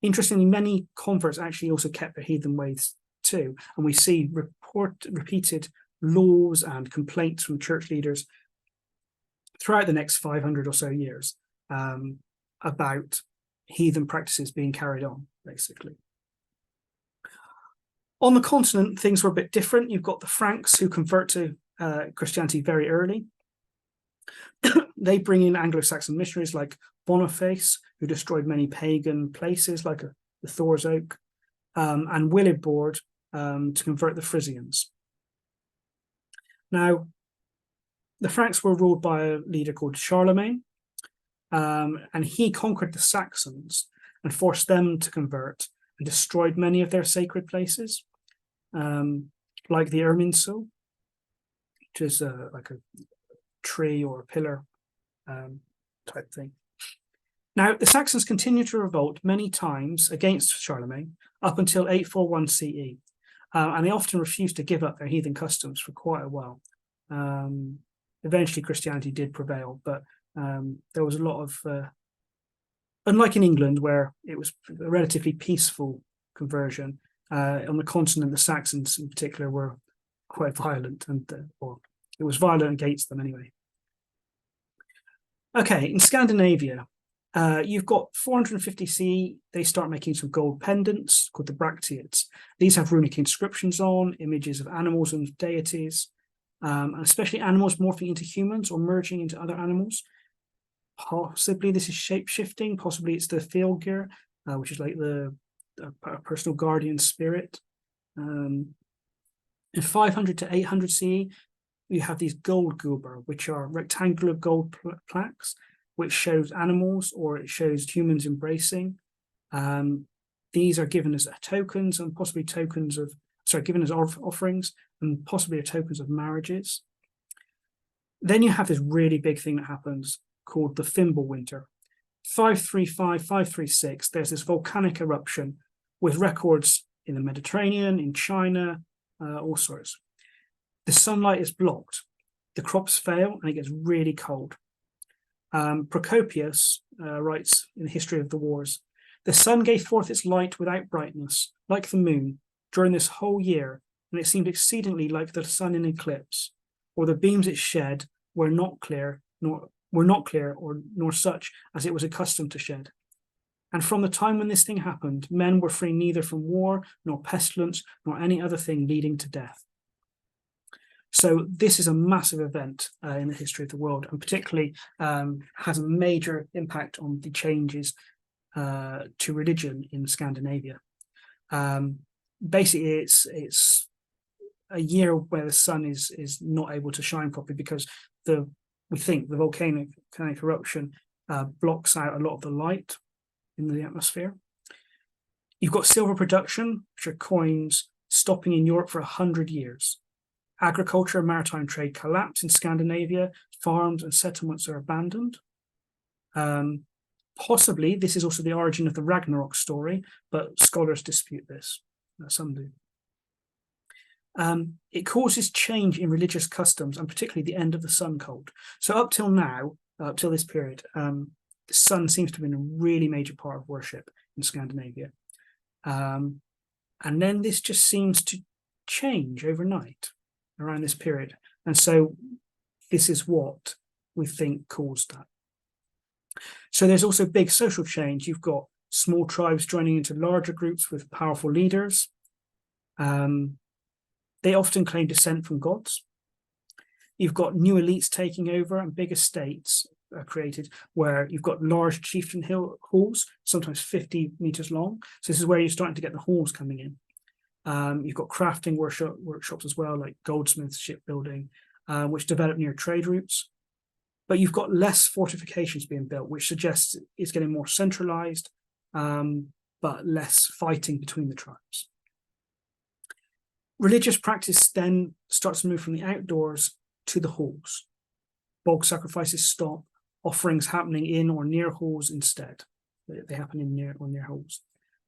Interestingly, many converts actually also kept their heathen ways too, and we see repeated laws and complaints from church leaders throughout the next 500 or so years about heathen practices being carried on, basically. On the continent, things were a bit different. You've got the Franks who convert to Christianity very early. They bring in Anglo-Saxon missionaries like Boniface, who destroyed many pagan places like the Thor's Oak, and Willibrord to convert the Frisians. Now, the Franks were ruled by a leader called Charlemagne, and he conquered the Saxons and forced them to convert and destroyed many of their sacred places, like the Irminsul, which is like a tree or a pillar type thing. Now, the Saxons continued to revolt many times against Charlemagne up until 841 CE, and they often refused to give up their heathen customs for quite a while. Eventually, Christianity did prevail, but there was a lot of, unlike in England, where it was a relatively peaceful conversion, on the continent, the Saxons in particular were quite violent, and well, it was violent against them anyway. Okay, in Scandinavia, you've got 450 CE. They start making some gold pendants called the bracteates. These have runic inscriptions on, images of animals and deities, and especially animals morphing into humans or merging into other animals. Possibly this is shape-shifting. Possibly it's the Fylgir, which is like the personal guardian spirit. In 500 to 800 CE, you have these gold gulber, which are rectangular gold plaques, which shows animals or it shows humans embracing. These are given as tokens and possibly tokens of, given as offerings and possibly tokens of marriages. Then you have this really big thing that happens called the Fimbulwinter. 535, 536, there's this volcanic eruption with records in the Mediterranean, in China, all sorts. The sunlight is blocked, the crops fail, and it gets really cold. Procopius writes in the History of the Wars, the sun gave forth its light without brightness, like the moon, during this whole year, and it seemed exceedingly like the sun in eclipse, or the beams it shed were not clear, nor such as it was accustomed to shed. And from the time when this thing happened, men were free neither from war, nor pestilence, nor any other thing leading to death. So this is a massive event in the history of the world, and particularly has a major impact on the changes to religion in Scandinavia. Basically, it's a year where the sun is not able to shine properly because we think the volcanic eruption blocks out a lot of the light in the atmosphere. You've got silver production, which are coins, stopping in Europe for 100 years. Agriculture and maritime trade collapse in Scandinavia. Farms and settlements are abandoned. Possibly, this is also the origin of the Ragnarok story, but scholars dispute this. Some do. It causes change in religious customs, and particularly the end of the sun cult. So up till now, up till this period, the sun seems to have been a really major part of worship in Scandinavia. And then this just seems to change overnight around this period. And so this is what we think caused that. So there's also big social change. You've got small tribes joining into larger groups with powerful leaders. They often claim descent from gods. You've got new elites taking over and big estates are created where you've got large chieftain halls, sometimes 50 meters long. So this is where you're starting to get the halls coming in. You've got crafting workshops as well, like goldsmiths, shipbuilding, which develop near trade routes. But you've got less fortifications being built, which suggests it's getting more centralized, but less fighting between the tribes. Religious practice then starts to move from the outdoors to the halls. Bog sacrifices stop, offerings happening in or near halls instead. They happen in near or near halls,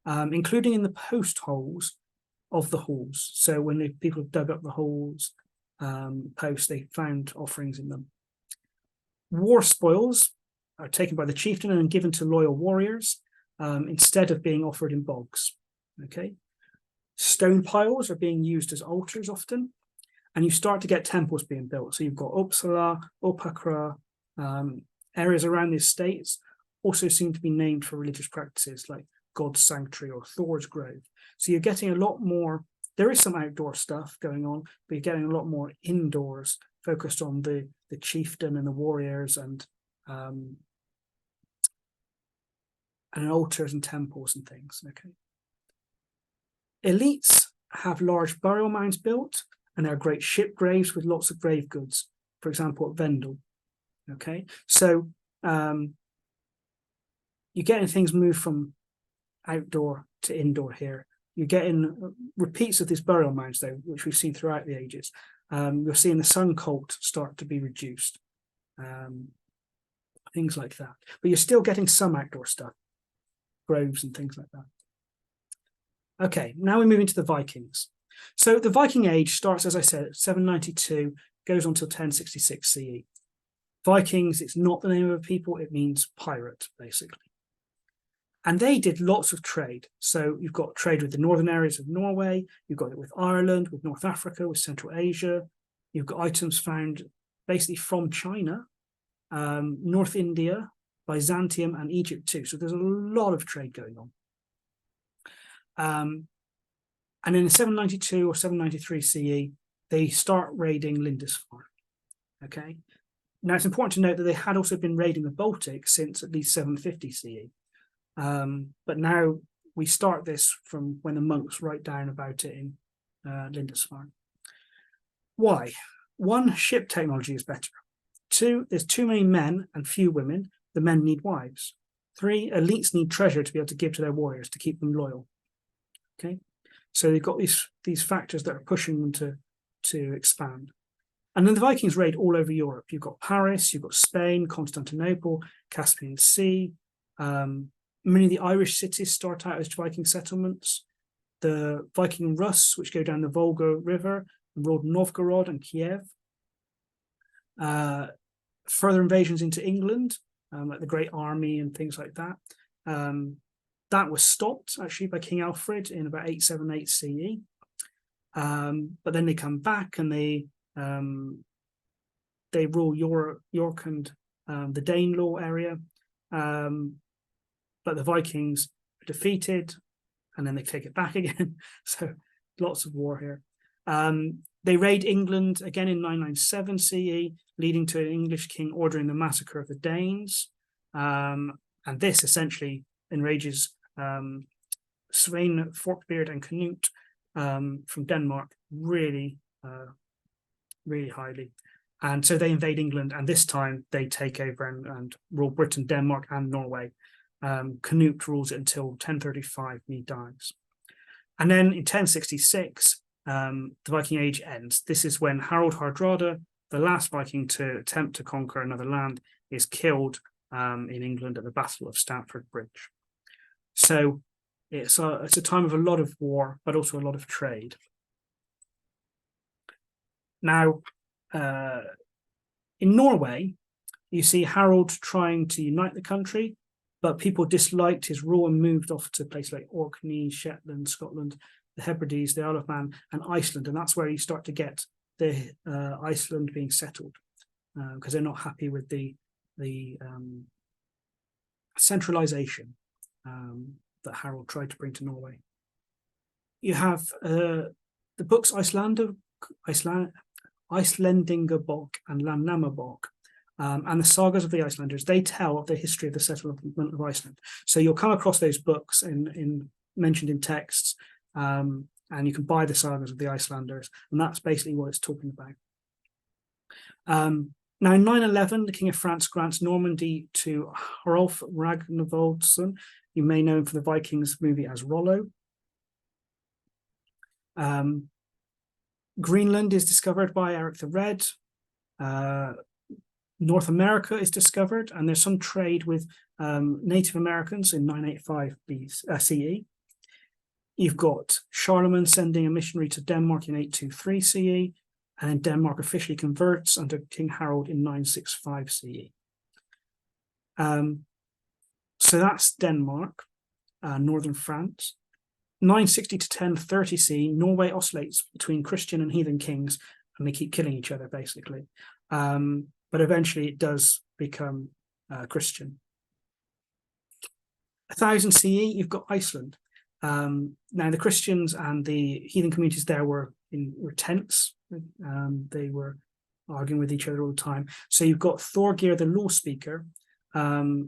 including in the post holes of the halls. So when the people dug up the halls posts, they found offerings in them. War spoils are taken by the chieftain and given to loyal warriors instead of being offered in bogs. Okay. Stone piles are being used as altars often, and you start to get temples being built. So you've got Uppsala, Uppakra, areas around the estates also seem to be named for religious practices like God's Sanctuary or Thor's Grove. So you're getting a lot more, there is some outdoor stuff going on, but you're getting a lot more indoors focused on the chieftain and the warriors and altars and temples and things. Okay. Elites have large burial mounds built, and there are great ship graves with lots of grave goods, for example, at Vendel. Okay, so you're getting things move from outdoor to indoor here. You're getting repeats of these burial mounds, though, which we've seen throughout the ages. You're seeing the sun cult start to be reduced, things like that. But you're still getting some outdoor stuff, groves and things like that. Okay, now we move into the Vikings. So the Viking Age starts, as I said, at 792, goes on till 1066 CE. Vikings, it's not the name of a people, it means pirate, basically. And they did lots of trade. So you've got trade with the northern areas of Norway, you've got it with Ireland, with North Africa, with Central Asia. You've got items found basically from China, North India, Byzantium, and Egypt too. So there's a lot of trade going on. And in 792 or 793 CE, they start raiding Lindisfarne. Okay. Now it's important to note that they had also been raiding the Baltic since at least 750 CE. But now we start this from when the monks write down about it in Lindisfarne. Why? One, ship technology is better. Two, there's too many men and few women. The men need wives. Three, elites need treasure to be able to give to their warriors to keep them loyal. Okay, so they've got these factors that are pushing them to expand. And then the Vikings raid all over Europe. You've got Paris, you've got Spain, Constantinople, Caspian Sea. Many of the Irish cities start out as Viking settlements. The Viking Rus, which go down the Volga River, ruled Novgorod and Kiev. Further invasions into England, like the Great Army and things like that. That was stopped actually by King Alfred in about 878 CE. But then they come back and they rule York and the Danelaw area. But the Vikings are defeated and then they take it back again. So lots of war here. They raid England again in 997 CE, leading to an English king ordering the massacre of the Danes. And this essentially enrages Svein Forkbeard and Canute from Denmark really, really highly. And so they invade England, and this time they take over and rule Britain, Denmark, and Norway. Canute rules it until 1035 when he dies. And then in 1066, the Viking Age ends. This is when Harold Hardrada, the last Viking to attempt to conquer another land, is killed in England at the Battle of Stamford Bridge. So it's a time of a lot of war, but also a lot of trade. Now, in Norway, you see Harold trying to unite the country, but people disliked his rule and moved off to places like Orkney, Shetland, Scotland, the Hebrides, the Isle of Man, and Iceland. And that's where you start to get the Iceland being settled, because they're not happy with the centralization that Harold tried to bring to Norway. You have the books Icelandingabok and Landnámabók, and the sagas of the Icelanders. They tell of the history of the settlement of Iceland. So you'll come across those books mentioned in texts, and you can buy the sagas of the Icelanders, and that's basically what it's talking about. Now, in 911, the King of France grants Normandy to Hrolf Ragnarsson. You may know him from the Vikings movie as Rollo. Greenland is discovered by Eric the Red. North America is discovered, and there's some trade with Native Americans in 985 CE. You've got Charlemagne sending a missionary to Denmark in 823 CE, and then Denmark officially converts under King Harold in 965 CE. So that's Denmark, northern France. 960 to 1030 CE, Norway oscillates between Christian and heathen kings, and they keep killing each other, basically. But eventually it does become Christian. 1000 CE, you've got Iceland. Now, the Christians and the heathen communities there were tense. They were arguing with each other all the time. So you've got Thorgeir, the law speaker.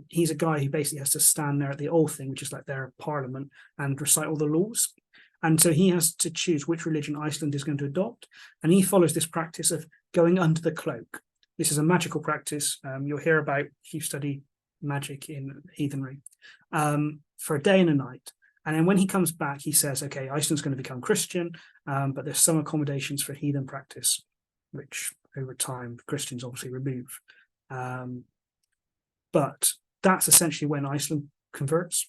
He's a guy who basically has to stand there at the Althing, which is like their parliament, and recite all the laws. And so he has to choose which religion Iceland is going to adopt. And he follows this practice of going under the cloak. This is a magical practice you'll hear about if you study magic in Heathenry, for a day and a night. And then when he comes back, he says, okay, Iceland's going to become Christian, but there's some accommodations for heathen practice, which over time Christians obviously remove. But that's essentially when Iceland converts.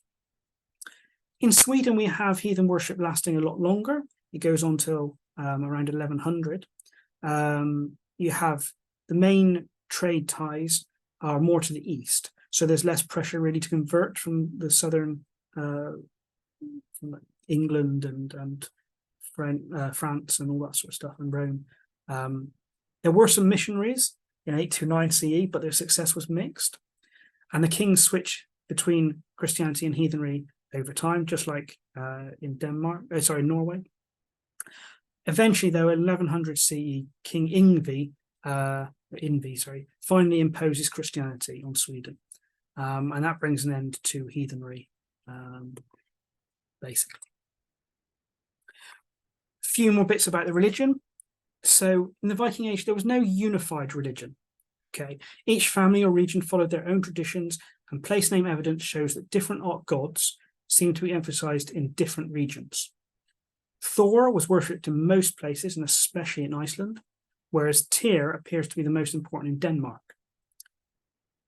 In Sweden, we have heathen worship lasting a lot longer. It goes on till around 1100. You have the main trade ties are more to the east. So there's less pressure really to convert from the southern from England and France and all that sort of stuff, and Rome. There were some missionaries in 829 CE, but their success was mixed. And the kings switched between Christianity and heathenry over time, just like in Norway. Eventually, though, in 1100 CE, King Yngvi finally imposes Christianity on Sweden. And that brings an end to heathenry, basically. A few more bits about the religion. So in the Viking Age, there was no unified religion. Okay, each family or region followed their own traditions, and place name evidence shows that different gods seem to be emphasized in different regions. Thor was worshipped in most places, and especially in Iceland, whereas Tyr appears to be the most important in Denmark.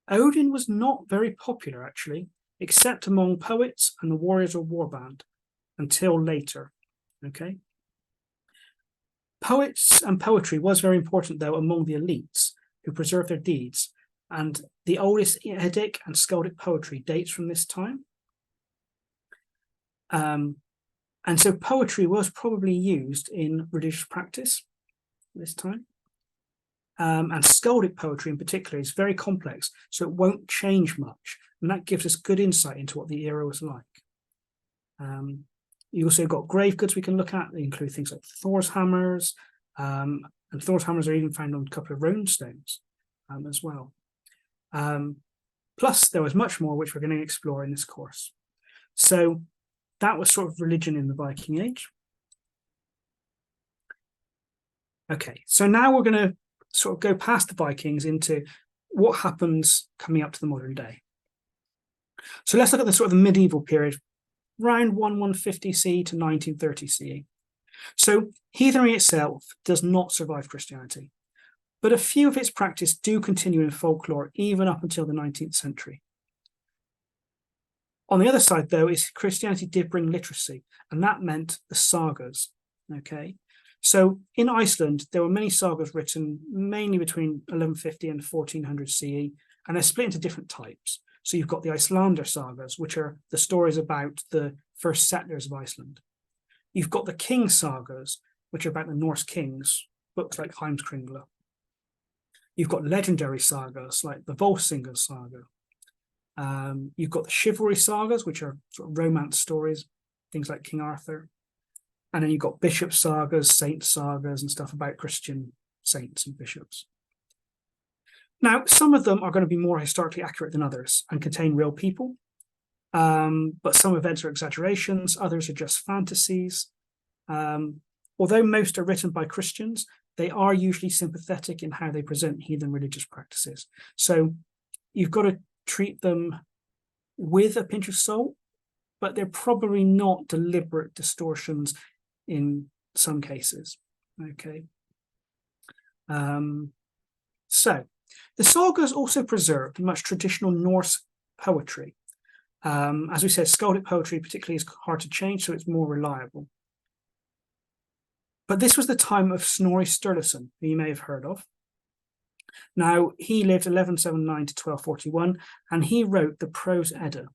Odin was not very popular, actually, except among poets and the warriors or warband, until later. Okay. Poets and poetry was very important, though, among the elites who preserved their deeds, and the oldest Eddic and skaldic poetry dates from this time. And so poetry was probably used in religious practice this time. And skaldic poetry in particular is very complex, so it won't change much. And that gives us good insight into what the era was like. You also got grave goods we can look at. They include things like Thor's hammers, and Thor's hammers are even found on a couple of rune stones as well. Plus, there was much more which we're going to explore in this course. So that was sort of religion in the Viking Age. Okay, so now we're going to sort of go past the Vikings into what happens coming up to the modern day. So let's look at the sort of the medieval period, around 1150 CE to 1930 CE. So heathenry itself does not survive Christianity, but a few of its practices do continue in folklore even up until the 19th century. On the other side, though, is Christianity did bring literacy, and that meant the sagas. Okay, so in Iceland, there were many sagas written mainly between 1150 and 1400 CE, and they're split into different types. So you've got the Icelander sagas, which are the stories about the first settlers of Iceland. You've got the king sagas, which are about the Norse kings, books like Heimskringla. You've got legendary sagas like the Volsunga saga. You've got the chivalry sagas, which are sort of romance stories, things like King Arthur. And then you've got bishop sagas, saint sagas, and stuff about Christian saints and bishops. Now, some of them are going to be more historically accurate than others and contain real people. But some events are exaggerations, others are just fantasies. Although most are written by Christians, they are usually sympathetic in how they present heathen religious practices. So you've got to treat them with a pinch of salt, but they're probably not deliberate distortions in some cases. Okay. So the sagas also preserved much traditional Norse poetry. As we said, skaldic poetry particularly is hard to change, so it's more reliable. But this was the time of Snorri Sturluson, who you may have heard of. Now, he lived 1179 to 1241, and he wrote the Prose Edda.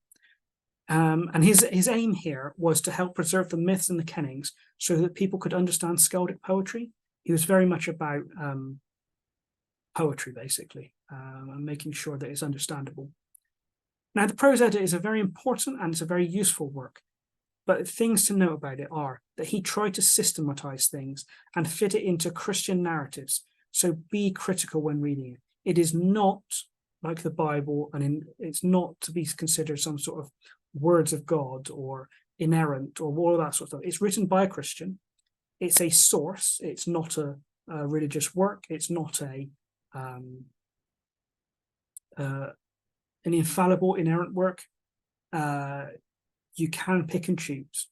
And his aim here was to help preserve the myths and the kennings so that people could understand skaldic poetry. He was very much about poetry, basically, and making sure that it's understandable. Now, the Prose Edda is a very important and it's a very useful work, but things to note about it are that he tried to systematize things and fit it into Christian narratives. So be critical when reading it. It is not like the Bible, and it's not to be considered some sort of words of God or inerrant or all that sort of stuff. It's written by a Christian. It's a source. It's not a religious work. It's not an infallible, inerrant work. You can pick and choose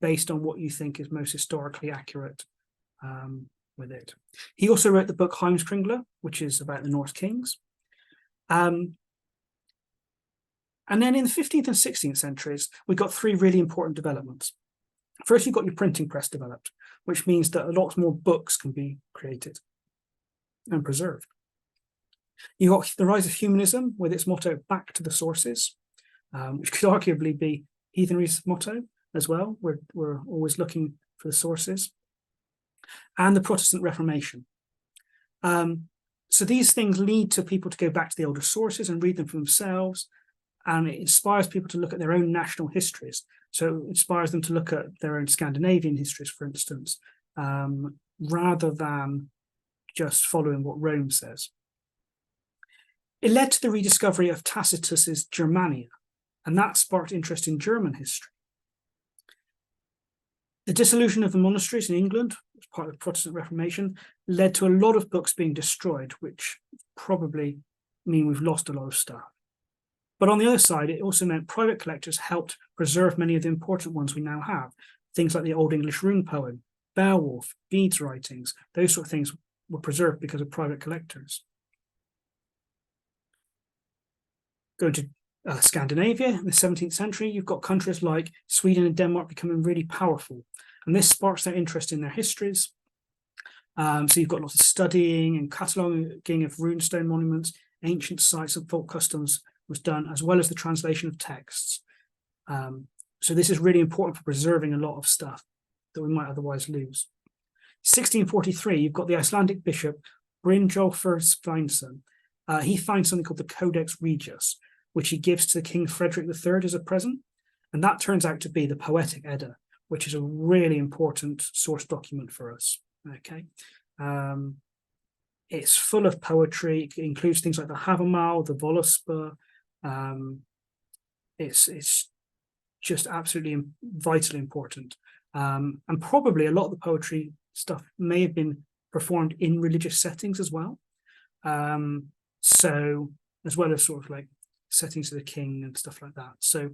based on what you think is most historically accurate with it. He also wrote the book Heimskringla, which is about the Norse kings. And then in the 15th and 16th centuries, we got three really important developments. First, you've got your printing press developed, which means that a lot more books can be created and preserved. You got the rise of humanism with its motto, back to the sources, which could arguably be Heathenry's motto as well. We're always looking for the sources. And the Protestant Reformation. So these things lead to people to go back to the older sources and read them for themselves. And it inspires people to look at their own national histories. So it inspires them to look at their own Scandinavian histories, for instance, rather than just following what Rome says. It led to the rediscovery of Tacitus's Germania, and that sparked interest in German history. The dissolution of the monasteries in England, as part of the Protestant Reformation, led to a lot of books being destroyed, which probably mean we've lost a lot of stuff. But on the other side, it also meant private collectors helped preserve many of the important ones we now have. Things like the Old English rune poem, Beowulf, Bede's writings, those sort of things were preserved because of private collectors. Going to Scandinavia in the 17th century, you've got countries like Sweden and Denmark becoming really powerful. And this sparks their interest in their histories. So you've got lots of studying and cataloguing of runestone monuments, ancient sites and folk customs was done, as well as the translation of texts. So this is really important for preserving a lot of stuff that we might otherwise lose. 1643, you've got the Icelandic bishop Brynjolfur Sveinsson. He finds something called the Codex Regius, which he gives to King Frederick III as a present. And that turns out to be the Poetic Edda, which is a really important source document for us. Okay. It's full of poetry. It includes things like the Havamal, the Völuspá. It's just absolutely vitally important. And probably a lot of the poetry stuff may have been performed in religious settings as well. So as well as sort of like settings of the king and stuff like that. So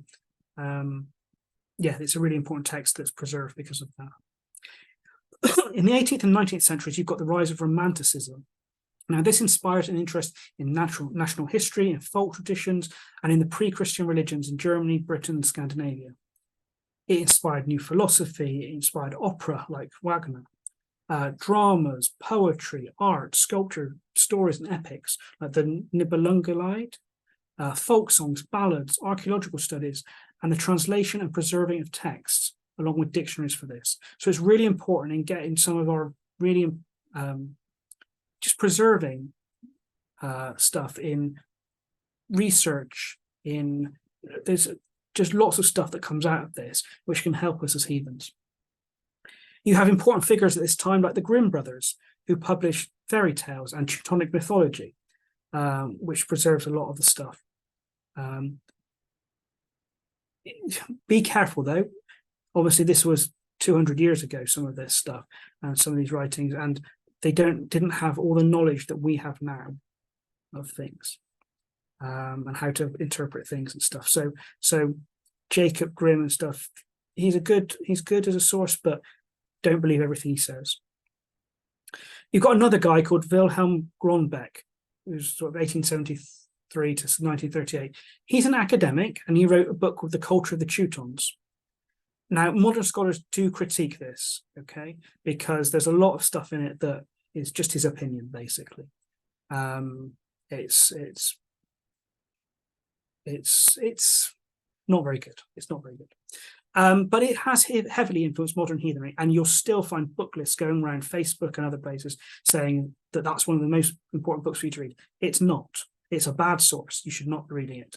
yeah, it's a really important text that's preserved because of that. In the 18th and 19th centuries, you've got the rise of Romanticism. Now, this inspires an interest in national history and folk traditions and in the pre-Christian religions in Germany, Britain, and Scandinavia. It inspired new philosophy. It inspired opera like Wagner, dramas, poetry, art, sculpture, stories, and epics like the Nibelungenlied, folk songs, ballads, archaeological studies, and the translation and preserving of texts, along with dictionaries for this. So it's really important in getting some of our really just preserving stuff in research, there's just lots of stuff that comes out of this, which can help us as heathens. You have important figures at this time, like the Grimm brothers, who published fairy tales and Teutonic mythology, which preserves a lot of the stuff. Be careful, though. Obviously, this was 200 years ago, some of this stuff and some of these writings, and they didn't have all the knowledge that we have now of things and how to interpret things and stuff. So Jacob Grimm and stuff, he's good as a source, but don't believe everything he says. You've got another guy called Wilhelm Gronbeck, who's sort of 1873 to 1938. He's an academic, and he wrote a book called The Culture of the Teutons. Now, modern scholars do critique this, okay, because there's a lot of stuff in it that is just his opinion, basically. It's not very good. It's not very good. But it has heavily influenced modern heathenry, and you'll still find book lists going around Facebook and other places saying that that's one of the most important books for you to read. It's not. It's a bad source. You should not be reading it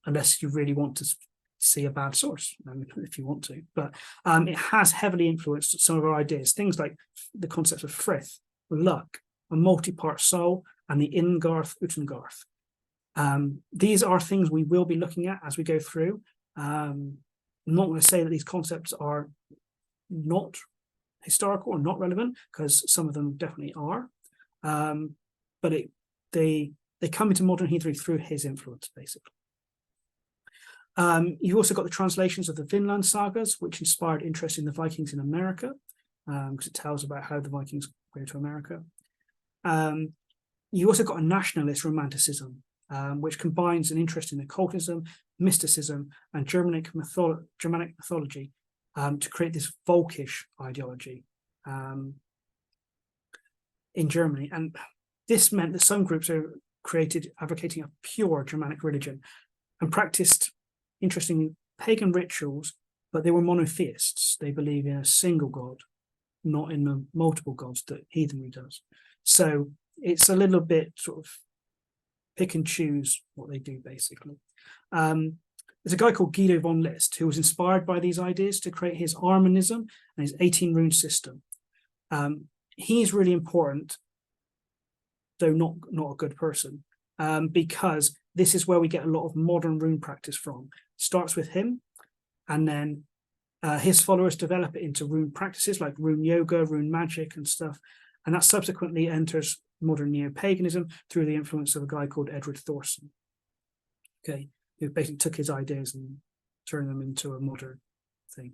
unless you really want to see a bad source, if you want to. But it has heavily influenced some of our ideas. Things like the concepts of frith, luck, a multi-part soul, and the Ingarth Utengarth. These are things we will be looking at as we go through. I'm not going to say that these concepts are not historical or not relevant, because some of them definitely are. But they come into modern heathenry through his influence, basically. You've also got the translations of the Vinland sagas, which inspired interest in the Vikings in America, because it tells about how the Vikings go to America. You also got a nationalist romanticism, which combines an interest in occultism, mysticism, and Germanic mythology to create this Volkish ideology in Germany. And this meant that some groups are created advocating a pure Germanic religion and practiced, interestingly, pagan rituals, but they were monotheists. They believe in a single god, not in the multiple gods that heathenry does. So it's a little bit sort of pick and choose what they do, basically. There's a guy called Guido von List who was inspired by these ideas to create his Armanism and his 18 rune system. He's really important, though not a good person, because this is where we get a lot of modern rune practice from. It starts with him, and then his followers develop it into rune practices like rune yoga, rune magic and stuff. And that subsequently enters modern neo-paganism through the influence of a guy called Edward Thorson, okay, who basically took his ideas and turned them into a modern thing.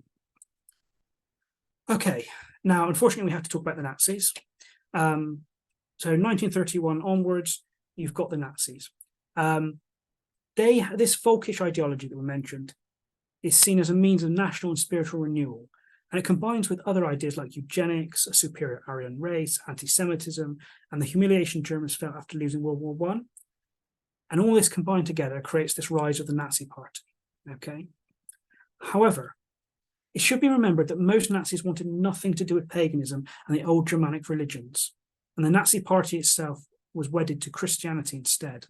Okay, now, unfortunately, we have to talk about the Nazis. So 1931 onwards, you've got the Nazis. This folkish ideology that we mentioned is seen as a means of national and spiritual renewal, and it combines with other ideas like eugenics, a superior Aryan race, anti-Semitism, and the humiliation Germans felt after losing World War I. And all this combined together creates this rise of the Nazi Party. Okay. However, it should be remembered that most Nazis wanted nothing to do with paganism and the old Germanic religions, and the Nazi Party itself was wedded to Christianity instead.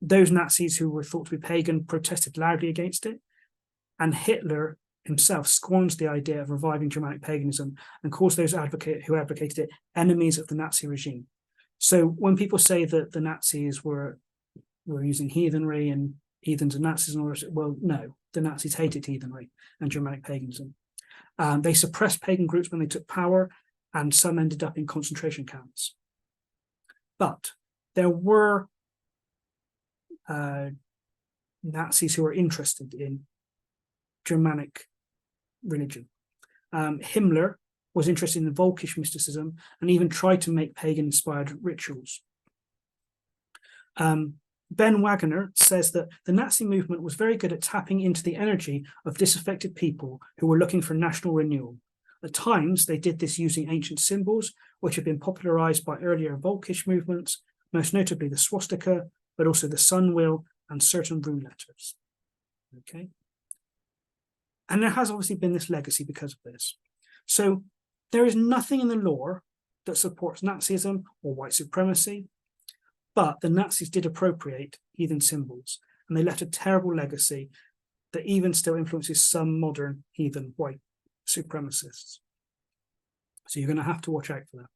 Those Nazis who were thought to be pagan protested loudly against it, and Hitler himself scorns the idea of reviving Germanic paganism and calls those who advocated it enemies of the Nazi regime. So when people say that the Nazis were using heathenry and heathens and Nazis and all this, well, no, the Nazis hated heathenry and Germanic paganism. They suppressed pagan groups when they took power, and some ended up in concentration camps. But there were Nazis who were interested in Germanic religion. Himmler was interested in Volkish mysticism and even tried to make pagan-inspired rituals. Ben Wagner says that the Nazi movement was very good at tapping into the energy of disaffected people who were looking for national renewal. At times, they did this using ancient symbols, which had been popularized by earlier Volkish movements, most notably the swastika, but also the sun wheel and certain rune letters. Okay. And there has obviously been this legacy because of this. So there is nothing in the lore that supports Nazism or white supremacy, but the Nazis did appropriate heathen symbols, and they left a terrible legacy that even still influences some modern heathen white supremacists. So you're going to have to watch out for that.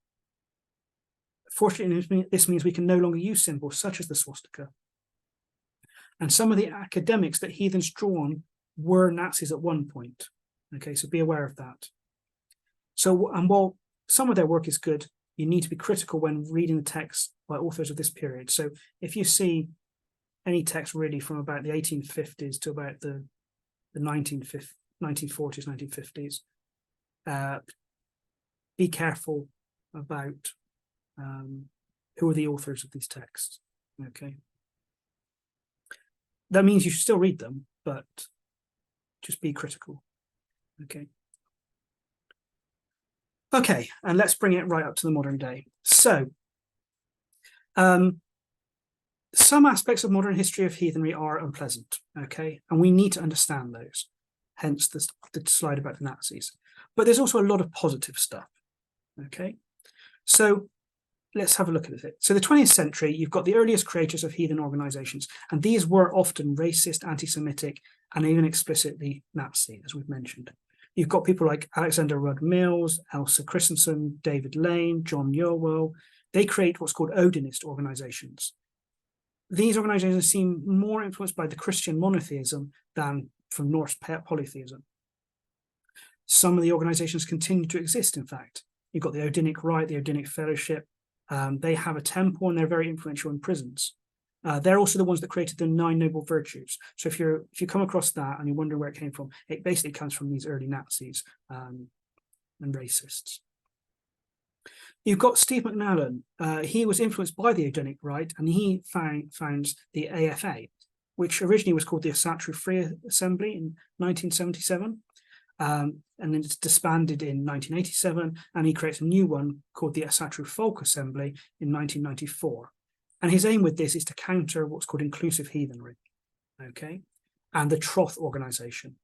Fortunately, this means we can no longer use symbols such as the swastika. And some of the academics that heathens draw on were Nazis at one point. Okay, so be aware of that. So, and while some of their work is good, you need to be critical when reading the texts by authors of this period. So if you see any text really from about the 1850s to about the 1940s, 1950s, be careful about who are the authors of these texts. Okay. That means you should still read them, but just be critical. Okay. Okay, and let's bring it right up to the modern day. So, some aspects of modern history of heathenry are unpleasant, okay? And we need to understand those, hence the slide about the Nazis. But there's also a lot of positive stuff, okay? So, let's have a look at it. So the 20th century, you've got the earliest creators of heathen organizations, and these were often racist, anti-Semitic, and even explicitly Nazi, as we've mentioned. You've got people like Alexander Rudd Mills, Elsa Christensen, David Lane, John Yowell. They create what's called Odinist organizations. These organizations seem more influenced by the Christian monotheism than from Norse polytheism. Some of the organizations continue to exist, in fact. You've got the Odinic Rite, the Odinic Fellowship. They have a temple and they're very influential in prisons. They're also the ones that created the 9 noble virtues. So if you come across that and you wonder where it came from, it basically comes from these early Nazis and racists. You've got Steve McNallen. He was influenced by the Odinic Rite, and he founds the AFA, which originally was called the Asatru Free Assembly in 1977. And then it's disbanded in 1987, and he creates a new one called the Asatru Folk Assembly in 1994. And his aim with this is to counter what's called inclusive heathenry. Okay, and the Troth organization,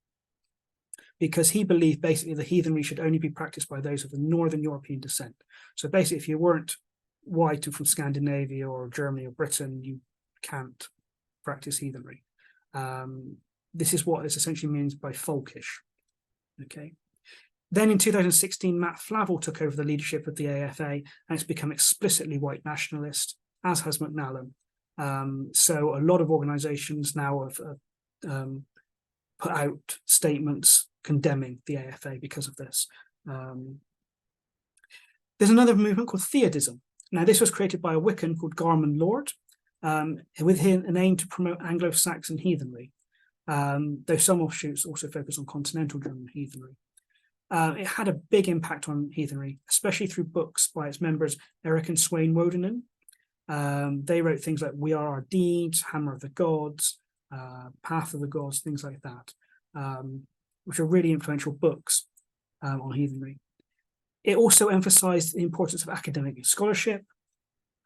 because he believed basically the heathenry should only be practiced by those of the Northern European descent. So basically, if you weren't white and from Scandinavia or Germany or Britain, you can't practice heathenry. This is what this essentially means by folkish. Okay. Then in 2016, Matt Flavel took over the leadership of the AFA, and it's become explicitly white nationalist, as has McNallen. So a lot of organisations now have put out statements condemning the AFA because of this. There's another movement called Theodism. Now, this was created by a Wiccan called Garman Lord, with an aim to promote Anglo-Saxon heathenry, though some offshoots also focus on continental German heathenry. It had a big impact on heathenry, especially through books by its members, Eric and Swain Wodenin. They wrote things like We Are Our Deeds, Hammer of the Gods, Path of the Gods, things like that, which are really influential books on heathenry. It also emphasized the importance of academic scholarship,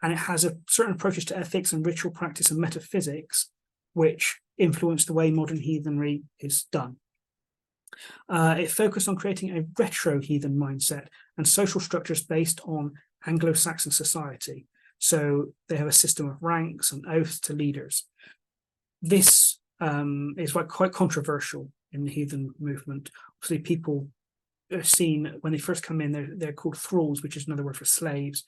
and it has certain approaches to ethics and ritual practice and metaphysics, which influence the way modern heathenry is done. It focused on creating a retro-heathen mindset and social structures based on Anglo-Saxon society. So they have a system of ranks and oaths to leaders. This is quite controversial in the heathen movement. Obviously, people are seen, when they first come in, they're called thralls, which is another word for slaves.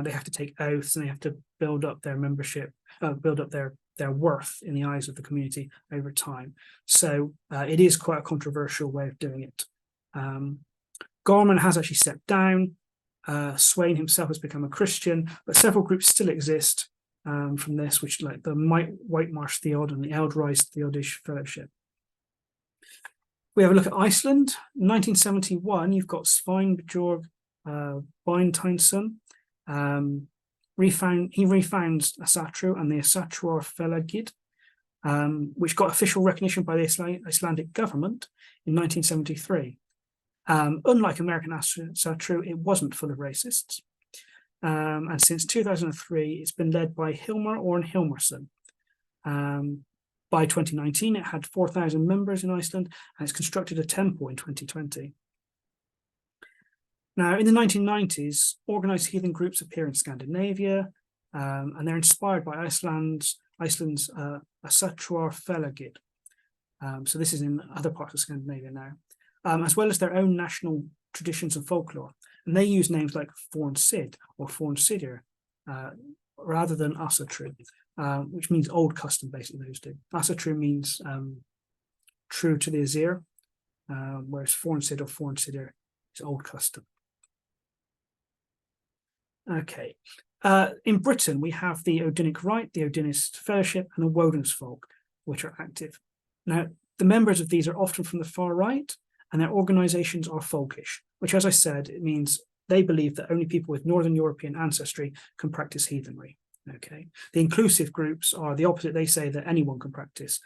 They have to take oaths, and they have to build up their membership, build up their worth in the eyes of the community over time. So it is quite a controversial way of doing it. Garman has actually stepped down. Swain himself has become a Christian, but several groups still exist from this, which like the White Marsh Theod and the Eldrise Theodish Fellowship. We have a look at Iceland. In 1971, you've got Sveinbjörg Beintynsson. He refounds Asatru and the Asatruar Félagið, which got official recognition by the Icelandic government in 1973. Unlike American Asatru, it wasn't full of racists. And since 2003, it's been led by Hilmar Orn Hilmarsson. By 2019, it had 4,000 members in Iceland, and it's constructed a temple in 2020. Now, in the 1990s, organised heathen groups appear in Scandinavia, and they're inspired by Iceland's Asatruar Félagið. So this is in other parts of Scandinavia now, as well as their own national traditions and folklore. And they use names like Fornsid or Fornsidir rather than Asatru, which means old custom, basically, those do. Asatru means true to the Azir, whereas Fornsid or Fornsidir is old custom. Okay. In Britain, we have the Odinic Rite, the Odinist Fellowship, and the Woden's-folk, which are active. Now, the members of these are often from the far right, and their organisations are folkish, which, as I said, it means they believe that only people with Northern European ancestry can practice heathenry. Okay. The inclusive groups are the opposite. They say that anyone can practice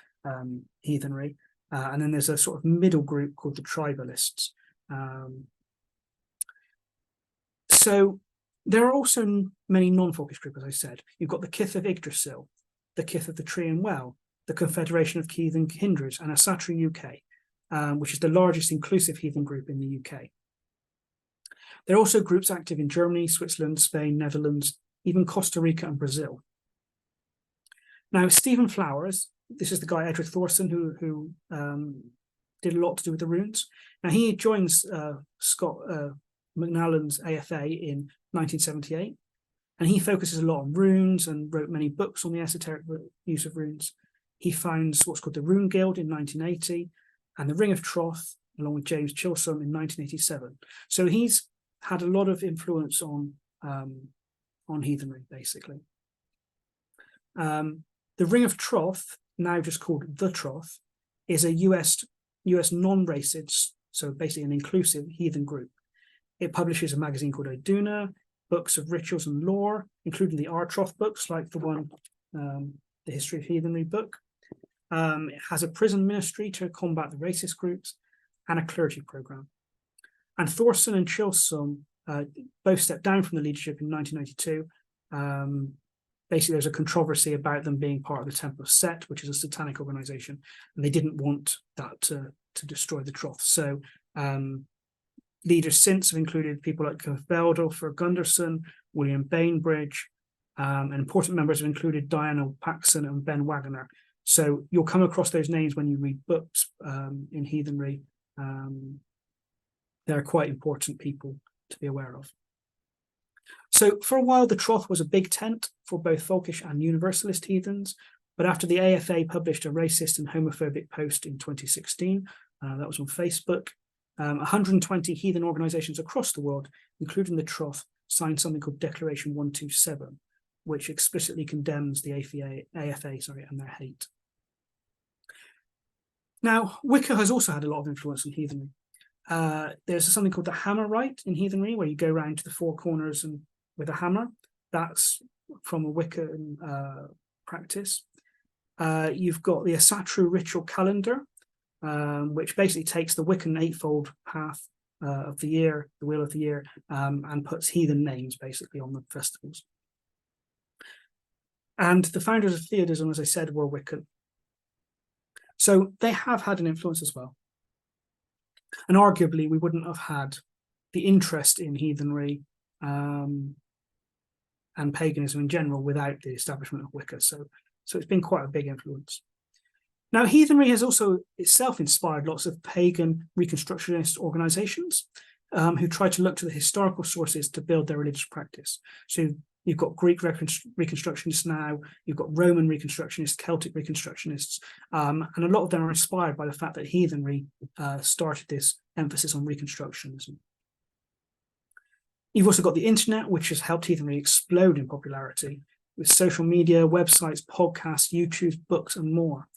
heathenry. And then there's a sort of middle group called the tribalists. So there are also many non-folkish groups, as I said. You've got the Kith of Yggdrasil, the Kith of the Tree and Well, the Confederation of Heathen Kindreds, and Asatru UK, which is the largest inclusive heathen group in the UK. There are also groups active in Germany, Switzerland, Spain, Netherlands, even Costa Rica and Brazil. Now, Stephen Flowers, this is the guy, Edric Thorson, who did a lot to do with the runes. Now, he joins Scott McNallen's AFA in 1978, and he focuses a lot on runes and wrote many books on the esoteric use of runes. He founds what's called the Rune Guild in 1980, and the Ring of Troth, along with James Chilsom, in 1987. So he's had a lot of influence on heathenry, basically. The Ring of Troth, now just called The Troth, is a US non-racist, so basically an inclusive heathen group. It publishes a magazine called Iduna, books of rituals and lore, including the Artroth books, like the one, the History of Heathenry book. It has a prison ministry to combat the racist groups, and a clergy program. And Thorson and Chilsom both stepped down from the leadership in 1992. basically there's a controversy about them being part of the Temple of Set, which is a satanic organization, and they didn't want that to destroy the trough. So leaders since have included people like Veldelfer Gunderson, William Bainbridge, and important members have included Diana Paxson and Ben Wagoner. So you'll come across those names when you read books in heathenry. They're quite important people to be aware of. So for a while, the trough was a big tent for both folkish and universalist heathens. But after the AFA published a racist and homophobic post in 2016, that was on Facebook, 120 heathen organizations across the world, including the trough, signed something called Declaration 127, which explicitly condemns the AFA and their hate. Now, Wicca has also had a lot of influence on heathenry. There's something called the hammer rite in heathenry, where you go around to the four corners and with a hammer. That's from a Wiccan practice. You've got the Asatru ritual calendar, which basically takes the Wiccan eightfold path of the year, the wheel of the year, and puts heathen names basically on the festivals. And the founders of Theodism, as I said, were Wiccan. So they have had an influence as well. And arguably, we wouldn't have had the interest in heathenry and paganism in general without the establishment of Wicca. So it's been quite a big influence. Now, heathenry has also itself inspired lots of pagan Reconstructionist organizations who try to look to the historical sources to build their religious practice. So you've got Greek Reconstructionists now, you've got Roman Reconstructionists, Celtic Reconstructionists, and a lot of them are inspired by the fact that heathenry started this emphasis on Reconstructionism. You've also got the internet, which has helped heathenry explode in popularity with social media, websites, podcasts, YouTube, books, and more.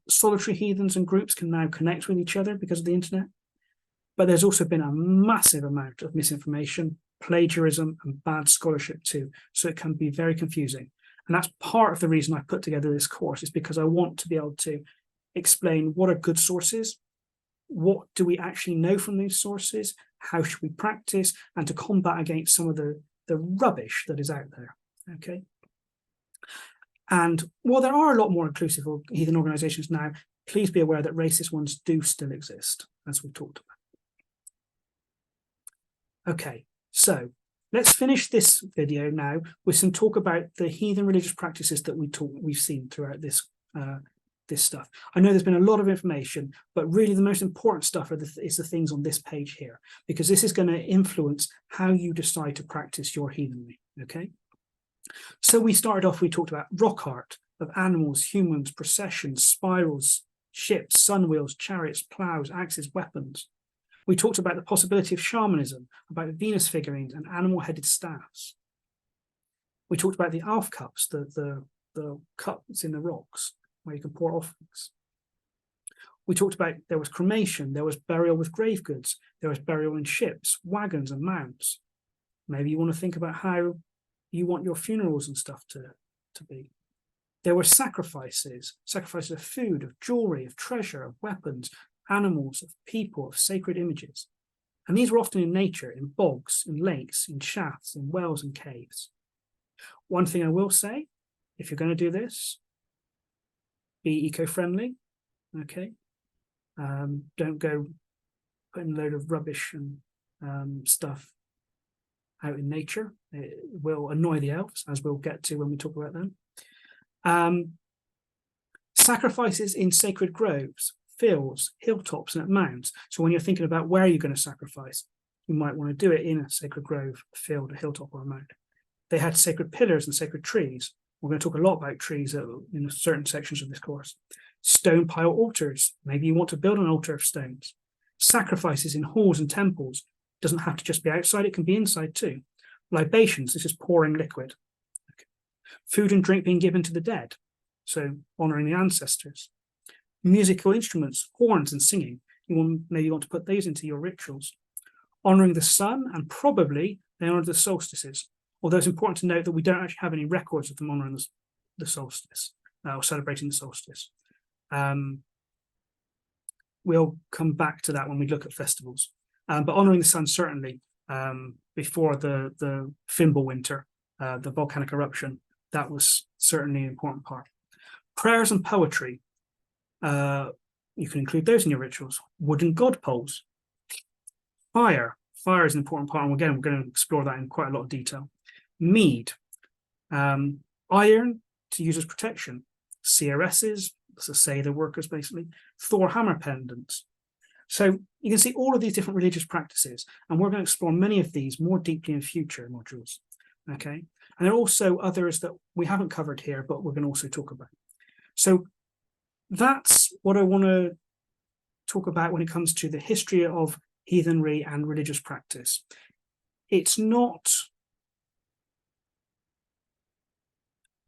Solitary heathens and groups can now connect with each other because of the internet. But there's also been a massive amount of misinformation, plagiarism, and bad scholarship too. So it can be very confusing. And that's part of the reason I put together this course, is because I want to be able to explain what are good sources, what do we actually know from these sources, how should we practice, and to combat against some of the rubbish that is out there. Okay. And while there are a lot more inclusive heathen organizations now, please be aware that racist ones do still exist, as we talked about. Okay, so let's finish this video now with some talk about the heathen religious practices that we've seen throughout this stuff. I know there's been a lot of information, but really the most important stuff is the things on this page here, because this is going to influence how you decide to practice your heathenry. Okay. So we talked about rock art of animals, humans, processions, spirals, ships, sun wheels, chariots, plows, axes, weapons. We talked about the possibility of shamanism, about Venus figurines and animal-headed staffs. We talked about the Alf cups, the cups in the rocks where you can pour offerings. We talked about there was cremation, there was burial with grave goods, there was burial in ships, wagons and mounts. Maybe you want to think about how you want your funerals and stuff to be. There were sacrifices of food, of jewelry, of treasure, of weapons, animals, of people, of sacred images. And these were often in nature, in bogs, in lakes, in shafts, in wells and caves. One thing I will say, if you're going to do this, be eco-friendly, okay? Don't go putting a load of rubbish and stuff out in nature. It will annoy the elves, as we'll get to when we talk about them. Sacrifices in sacred groves, fields, hilltops, and at mounds. So when you're thinking about where you're going to sacrifice, you might want to do it in a sacred grove, a field, a hilltop, or a mound. They had sacred pillars and sacred trees. We're going to talk a lot about trees in certain sections of this course. Stone pile altars. Maybe you want to build an altar of stones. Sacrifices in halls and temples. Doesn't have to just be outside, it can be inside too. Libations, this is pouring liquid. Okay. Food and drink being given to the dead, so honouring the ancestors. Musical instruments, horns and singing, maybe you want to put these into your rituals. Honouring the sun, and probably they honour the solstices, although it's important to note that we don't actually have any records of them honouring the solstice, or celebrating the solstice. We'll come back to that when we look at festivals. But honouring the sun, certainly, before the Fimbulwinter, the volcanic eruption, that was certainly an important part. Prayers and poetry, you can include those in your rituals. Wooden god poles. Fire is an important part, and again, we're going to explore that in quite a lot of detail. Mead, iron to use as protection. CRSs, so say the workers basically. Thor hammer pendants. So you can see all of these different religious practices, and we're going to explore many of these more deeply in future modules. Okay, and there are also others that we haven't covered here, but we're going to also talk about. So that's what I want to talk about when it comes to the history of heathenry and religious practice. It's not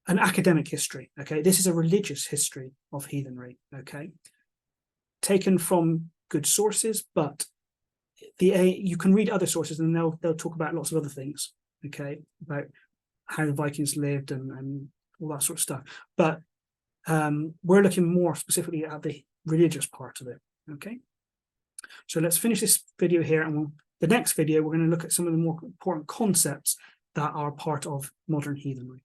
an academic history, okay? This is a religious history of heathenry, okay? Taken from good sources, but you can read other sources and they'll talk about lots of other things, okay? About how the Vikings lived and all that sort of stuff. But we're looking more specifically at the religious part of it, okay? So let's finish this video here, and the next video we're going to look at some of the more important concepts that are part of modern heathenry.